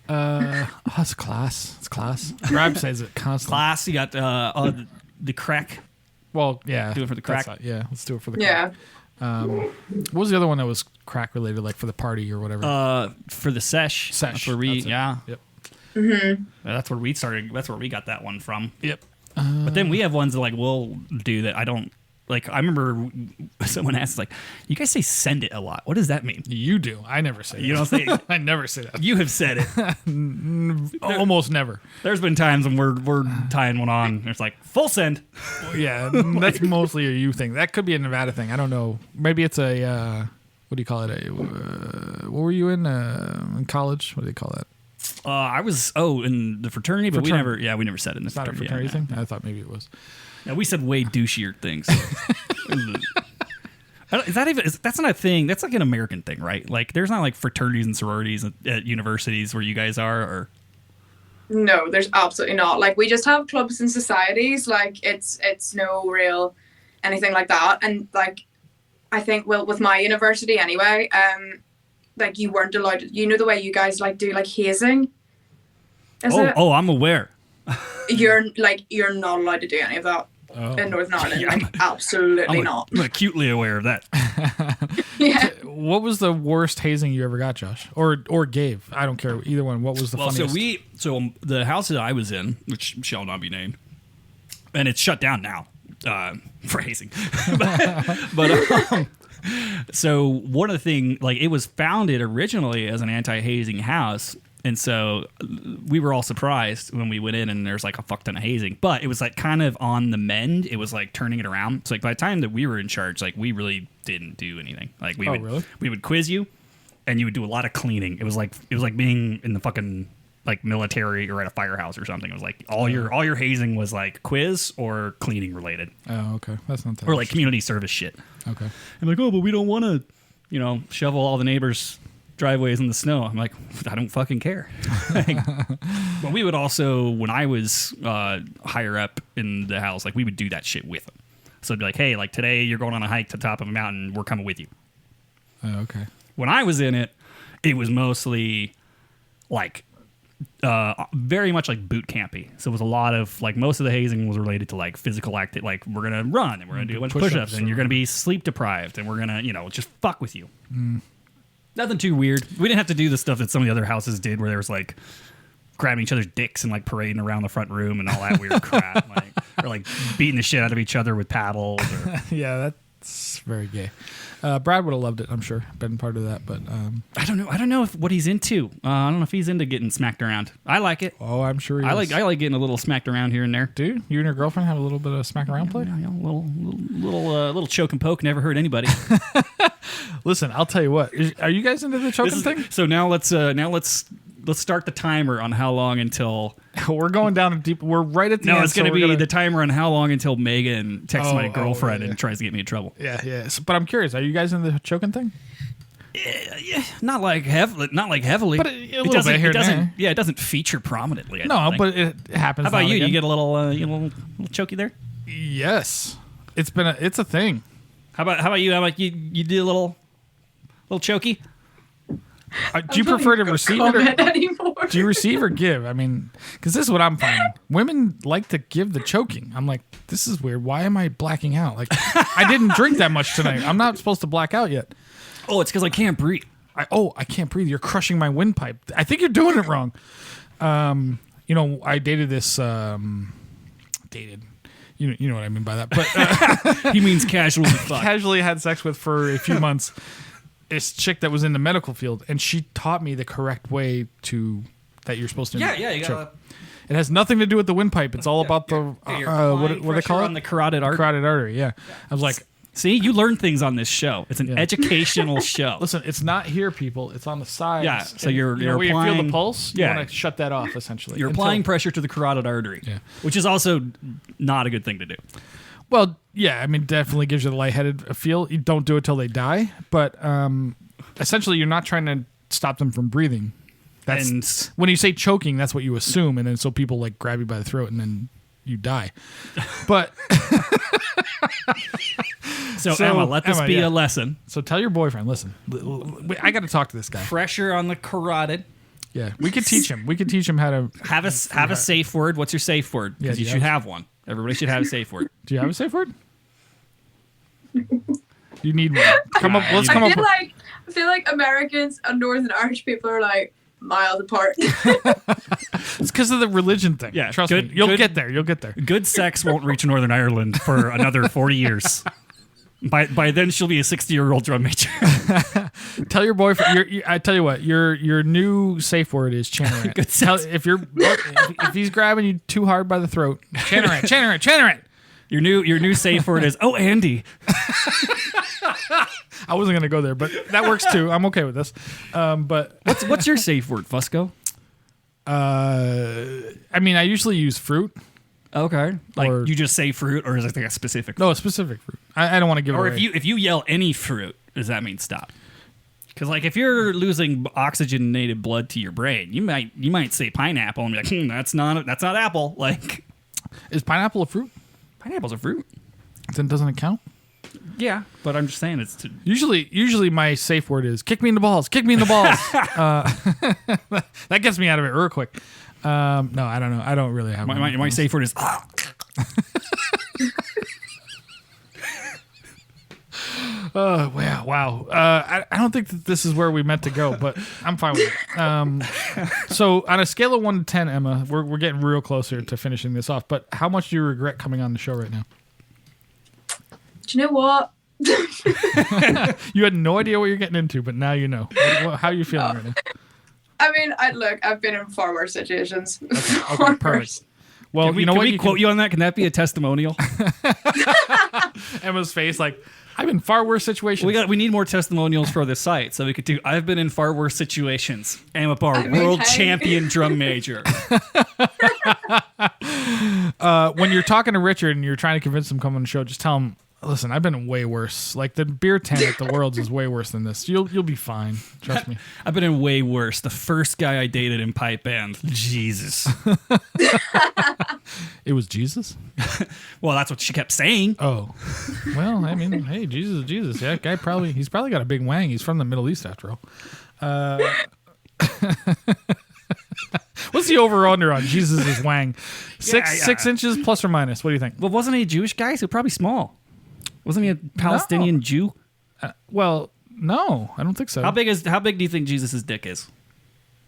It's class. It's class. Rob says it constantly. Class, you got the crack. Well, yeah. Do it for the crack. Yeah, let's do it for the crack. Yeah. What was the other one that was crack related, like for the party or whatever? For the sesh. That's where we, Yep. That's where we started. That's where we got that one from. Yep. But then we have ones that like we'll do that I don't like. I remember someone asked like, "You guys say send it a lot. What does that mean?" You do. I never say that. You don't say. I never say that. You have said it. Almost never. There's been times when we're tying one on. And it's like full send. Yeah, that's mostly a you thing. That could be a Nevada thing. I don't know. Maybe it's a what do you call it? What were you in college? What do they call that? I was in the fraternity, but we never said it in the It's not a fraternity. fraternity thing. I thought maybe it was. Yeah, we said way douchier things. That's not a thing. That's like an American thing, right? Like, there's not like fraternities and sororities at universities where you guys are, or No, there's absolutely not. Like, we just have clubs and societies. Like, it's no real anything like that. And like, I think, well, with my university anyway, like you weren't allowed to, you know, the way you guys like do like hazing. I'm aware. You're not allowed to do any of that in Northern Ireland. Yeah, like, absolutely not. I'm acutely aware of that. Yeah. What was the worst hazing you ever got, Josh, or gave? I don't care either one. What was the funniest? So the house that I was in, which shall not be named, and it's shut down now for hazing. but so one of the things, like, it was founded originally as an anti-hazing house. And so we were all surprised when we went in and there's like a fuck ton of hazing, but it was like kind of on the mend. It was like turning it around. So like by the time that we were in charge, like we really didn't do anything. Like we would quiz you and you would do a lot of cleaning. It was like being in the fucking like military or at a firehouse or something. It was like all your hazing was like quiz or cleaning related. Oh, okay. That's not that. Or like community service shit. Okay. I'm like, oh, but we don't want to, shovel all the neighbors' driveways in the snow. I'm like, I don't fucking care. But we would also, when I was higher up in the house, like we would do that shit with them. So it'd be like, hey, like today you're going on a hike to the top of a mountain. We're coming with you. Oh, okay. When I was in it, it was mostly like very much like boot campy. So it was a lot of like most of the hazing was related to like physical activity. Like we're going to run and we're going to do a bunch of push-ups and you're going to be sleep deprived and we're going to, just fuck with you. Nothing too weird. We didn't have to do the stuff that some of the other houses did where there was like grabbing each other's dicks and like parading around the front room and all that weird crap. Or like beating the shit out of each other with paddles. Or... Yeah, that's very gay. Brad would have loved it, I'm sure. Been part of that, but I don't know. I don't know what he's into. I don't know if he's into getting smacked around. I like it. Oh, I'm sure he is. I like getting a little smacked around here and there. Dude, you and your girlfriend have a little bit of smack around play? Yeah, little choke and poke never hurt anybody. Listen, I'll tell you what. Are you guys into the choking thing? So now let's start the timer on how long until we're going down deep. We're right at the end. No, it's going to be the timer on how long until Megan texts my girlfriend and tries to get me in trouble. Yeah. But I'm curious. Are you guys into the choking thing? Not like heavily. But a little bit here and there. Yeah, it doesn't feature prominently. I No, don't think. but it happens. How about now you? and You again. get a little choky there. Yes, it's a thing. How about you? How about you do a little choky? Do you prefer to receive it or anymore? do you receive or give? I mean, because this is what I'm finding. Women like to give the choking. I'm like, this is weird. Why am I blacking out? Like, I didn't drink that much tonight. I'm not supposed to black out yet. Oh, it's because I can't breathe. I can't breathe. You're crushing my windpipe. I think you're doing it wrong. I dated this. Dated. You know what I mean by that. But He means casually fuck. casually had sex with for a few months. This chick that was in the medical field, and she taught me the correct way that you're supposed to. Yeah, you choke. gotta. It has nothing to do with the windpipe. It's all about the what do they call it? On the carotid artery. Carotid artery. Yeah, I was like, See, you learn things on this show. It's an educational show. listen, it's not here, people. It's on the sides. Yeah, so And, you're where you feel applying- the pulse. yeah. You want to shut that off essentially. You're applying pressure to the carotid artery, Yeah. which is also not a good thing to do. Well, yeah, I mean, definitely gives you the lightheaded feel. You don't do it till they die, but essentially, you're not trying to stop them from breathing. That's And- when you say choking. That's what you assume, and then so people like grab you by the throat, and then you die. But So, So, Emma, let this Emma, be yeah. a lesson. so tell your boyfriend. Listen, I got to talk to this guy. Pressure on the carotid. Yeah, we could teach him. We could teach him how to. Have a safe word. What's your safe word? Yeah, Because you do you should have- have one. Everybody should have a safe word. Do you have a safe word? You need one. Come up. Let's come up. I feel like Americans and Northern Irish people are like miles apart. It's because of the religion thing. Yeah, Trust good- me. You'll good- get there. You'll get there. Good sex won't reach Northern Ireland for another 40 years. By then, she'll be a 60-year-old drum major. Tell your boyfriend. I tell you what. Your new safe word is chanarant. Good sex. If he's grabbing you too hard by the throat, chanarant. Your new safe word is, oh, Andy. I wasn't gonna go there, but that works too. I'm okay with this. But What's your safe word, Fusco? I mean, I usually use fruit. Okay. Like, Or- you just say fruit, or is it like a specific No, a specific fruit. I don't want to give it Or away. if you yell any fruit, does that mean stop? Because like if you're losing oxygenated blood to your brain, you might say pineapple and be like, that's not apple. Like, Is pineapple a fruit? pineapple's a fruit. Then doesn't it count? Yeah, but I'm just saying it's to. Usually my safe word is kick me in the balls. Kick me in the balls. That gets me out of it real quick. No, I don't know. I don't really have My safe word is. Wow. I don't think that this is where we meant to go, but I'm fine with it. So on a scale of 1 to 10, Emma, we're getting real closer to finishing this off. But how much do you regret coming on the show right now? Do you know what? You had no idea what you're getting into, but now you know. How are you feeling right now? I mean, I've been in far worse situations. Okay, perfect. Well, Can we, you know can what? we quote you on that? Can that be a testimonial? Emma's face, like, I've been in far worse situations. We need more testimonials for the site, so we could do. I've been in far worse situations. Emma Barr, I mean, world hey. champion drum major. When you're talking to Richard and you're trying to convince him to come on the show, just tell him, listen, I've been way worse. Like the beer tent at the Worlds is way worse than this. You'll be fine. Trust me. I've been in way worse. The first guy I dated in pipe band, Jesus. It was Jesus? Well, that's what she kept saying. Oh. Well, I mean, hey, Jesus is Jesus. Yeah, he's probably got a big wang. He's from the Middle East after all. What's the over-under on Jesus' wang? 6 inches plus or minus? What do you think? Well, wasn't he a Jewish guy? So probably small. Wasn't he a Palestinian Jew? Well, no, I don't think so. How big do you think Jesus' dick is?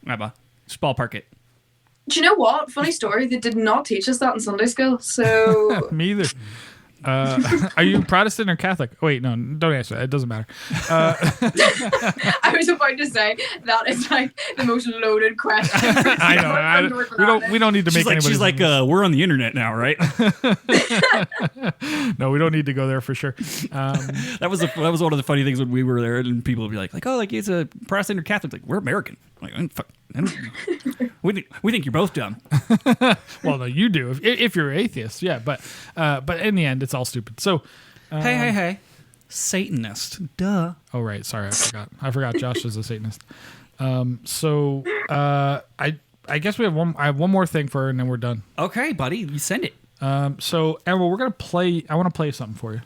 Abba, just ballpark it. Do you know what? Funny story. They did not teach us that in Sunday school. So Me either. Are you Protestant or Catholic? Oh, wait, no, don't answer that. It doesn't matter. I was about to say that is like the most loaded question. I know. We don't need to make She's like, we're on the internet now, right? No, we don't need to go there for sure. That was one of the funny things when we were there, and people would be like, oh, like he's a Protestant or Catholic. Like, we're American. Like, we think you're both dumb. Well, no, you do if you're atheist, yeah. But in the end, it's all stupid. So, Hey. Satanist. Duh. Oh, right. Sorry, I forgot Josh is a Satanist. I guess we have one. I have one more thing for her, and then we're done. Okay, buddy, you send it. So Emma, we're gonna play. I want to play something for you.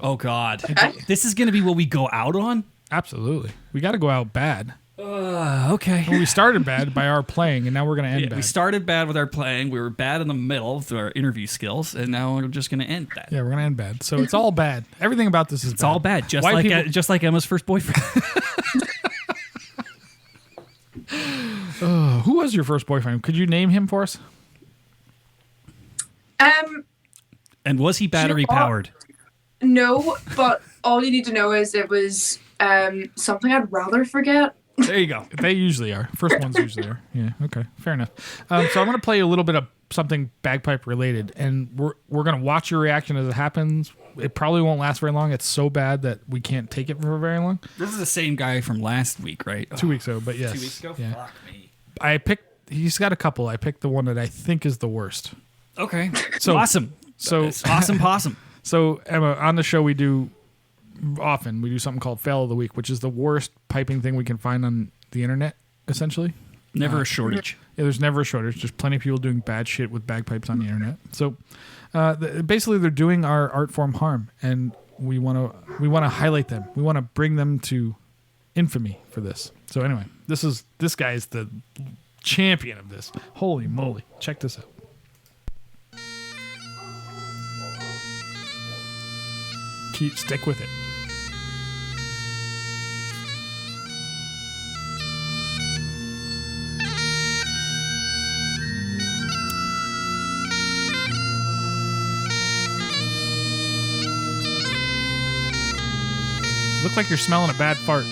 Oh God, this is gonna be what we go out on. Absolutely, we got to go out bad. Okay. Well, we started bad by our playing, and now we're gonna end bad. We started bad with our playing. We were bad in the middle with our interview skills, and now we're just gonna end bad. Yeah, we're gonna end bad. So it's all bad. Everything about this is it's all bad. Just like Emma's first boyfriend. Who was your first boyfriend? Could you name him for us? And was he battery powered? No, but all you need to know is it was something I'd rather forget. There you go. They usually are. First ones usually are. Yeah, okay. Fair enough. So I'm going to play you a little bit of something bagpipe related, and we're going to watch your reaction as it happens. It probably won't last very long. It's so bad that we can't take it for very long. This is the same guy from last week, right? 2 weeks ago, but yes. 2 weeks ago? Yeah. Fuck me. He's got a couple. I picked the one that I think is the worst. Okay. So awesome. So awesome possum. So Emma, on the show we do something called Fail of the Week, which is the worst piping thing we can find on the internet, essentially. Never a shortage. Yeah, there's never a shortage. There's plenty of people doing bad shit with bagpipes on the internet. So basically they're doing our art form harm, and we want to highlight them. We want to bring them to infamy for this. So anyway, this guy is the champion of this. Holy moly. Check this out. Stick with it. Look like you're smelling a bad fart.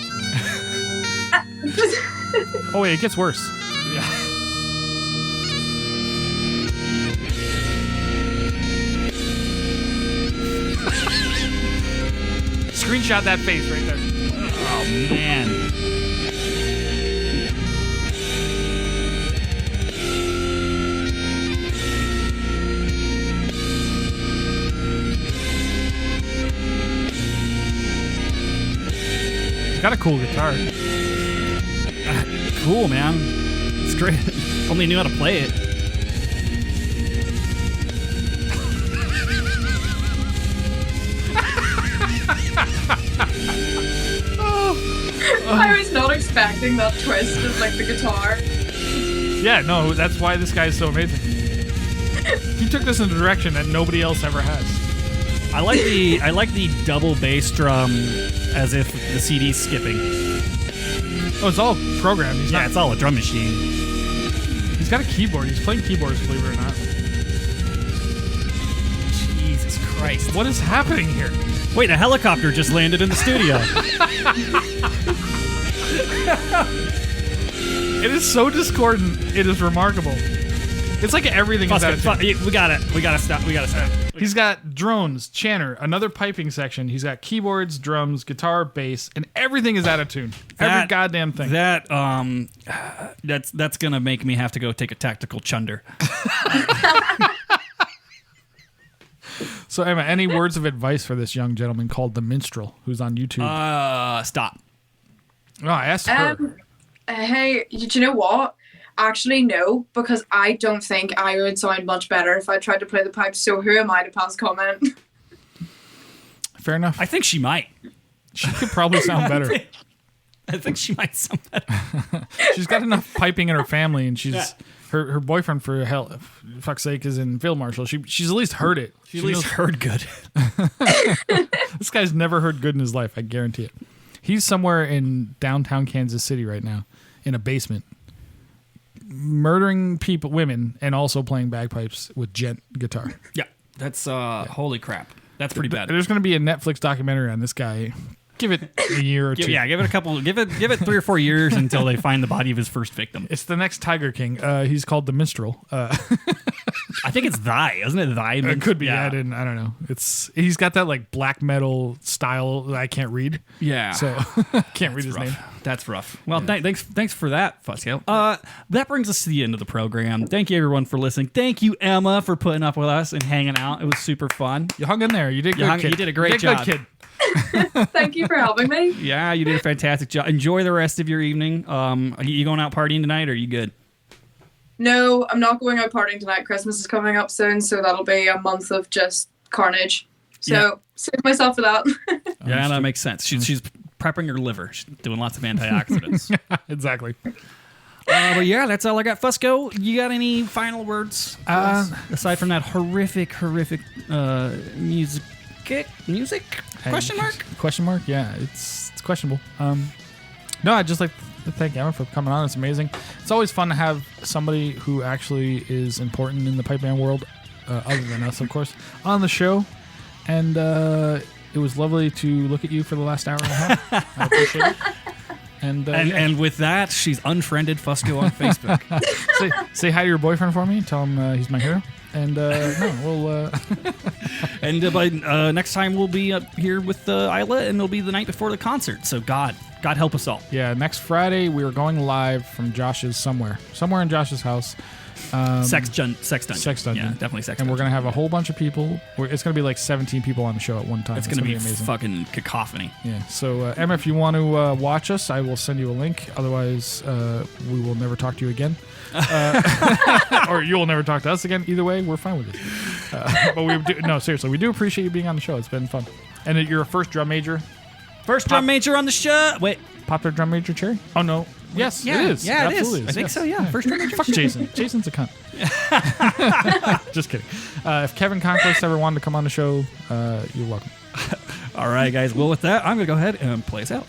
Oh wait, it gets worse. Yeah. Screenshot that face right there. Oh man. He's got a cool guitar. Cool, man. It's great. If only knew how to play it. I was not expecting that twist of like the guitar. Yeah, no, that's why this guy's so amazing. He took this in a direction that nobody else ever has. I like the double bass drum as if the CD's skipping. Oh, it's all programmed. It's all a drum machine. He's got a keyboard. He's playing keyboards, believe it or not. Jesus Christ. What is happening here? Wait, a helicopter just landed in the studio. It is so discordant. It is remarkable. It's like everything is out of tune. We gotta stop. He's got drones, chanter, another piping section. He's got keyboards, drums, guitar, bass, and everything is out of tune. Every goddamn thing. That's gonna make me have to go take a tactical chunder. So Emma, any words of advice for this young gentleman called the Minstrel, who's on YouTube? Stop. No, I asked her. Hey, do you know what? Actually, no, because I don't think I would sound much better if I tried to play the pipes. So who am I to pass comment? Fair enough. I think she might. She could probably sound better. I think she might sound better. She's got enough piping in her family, and her boyfriend, for fuck's sake, is in field marshal. She's at least heard it. She at least heard good. This guy's never heard good in his life. I guarantee it. He's somewhere in downtown Kansas City right now, in a basement, murdering women, and also playing bagpipes with gent guitar. Yeah, that's holy crap. That's pretty bad. There's going to be a Netflix documentary on this guy. Give it a year or two. Yeah, give it a couple. Give it 3 or 4 years until they find the body of his first victim. It's the next Tiger King. He's called the Minstrel. I think it's thy, isn't it? Thy. It could be. Yeah. I don't know. He's got that like black metal style that I can't read. Yeah. So can't read his rough. name. That's rough. Well, thanks for that, Fusco. That brings us to the end of the program. Thank you, everyone, for listening. Thank you, Emma, for putting up with us and hanging out. It was super fun. You hung in there. You did good, kid. You did a great job. Good, kid. Thank you for having me. Yeah, you did a fantastic job. Enjoy the rest of your evening. Are you going out partying tonight, or are you good? No, I'm not going out partying tonight. Christmas is coming up soon, so that'll be a month of just carnage. So save myself for that. Yeah, that makes sense. She's prepping her liver. She's doing lots of antioxidants. Exactly. But yeah, that's all I got. Fusco, you got any final words? Aside from that horrific music? Question mark? Question mark? Yeah, it's questionable. No, I'd just like to thank Emma for coming on. It's amazing. It's always fun to have somebody who actually is important in the pipe band world, other than us, of course, on the show. And it was lovely to look at you for the last hour and a half. I appreciate it. And with that, she's unfriended Fusco on Facebook. say hi to your boyfriend for me. Tell him he's my hero. And we'll. And by next time we'll be up here with Isla, and it'll be the night before the concert. So God help us all. Yeah, next Friday we are going live from Josh's somewhere in Josh's house. Sex dungeon. Yeah, definitely sex. And we're gonna have a whole bunch of people. It's gonna be like 17 people on the show at one time. It's gonna be amazing. Fucking cacophony. Yeah. So Emma, if you want to watch us, I will send you a link. Otherwise, we will never talk to you again, or you will never talk to us again. Either way, we're fine with it. Seriously, we do appreciate you being on the show. It's been fun. And you're a first drum major. Drum major on the show. Wait, popular drum major cherry? Oh no. Yes, yeah, it is. Yeah, Absolutely it is. I think so, yeah. First drum major. Fuck Jason. Jason's a cunt. Just kidding. If Kevin Conquest ever wanted to come on the show, you're welcome. All right, guys. Well, with that, I'm going to go ahead and play us out.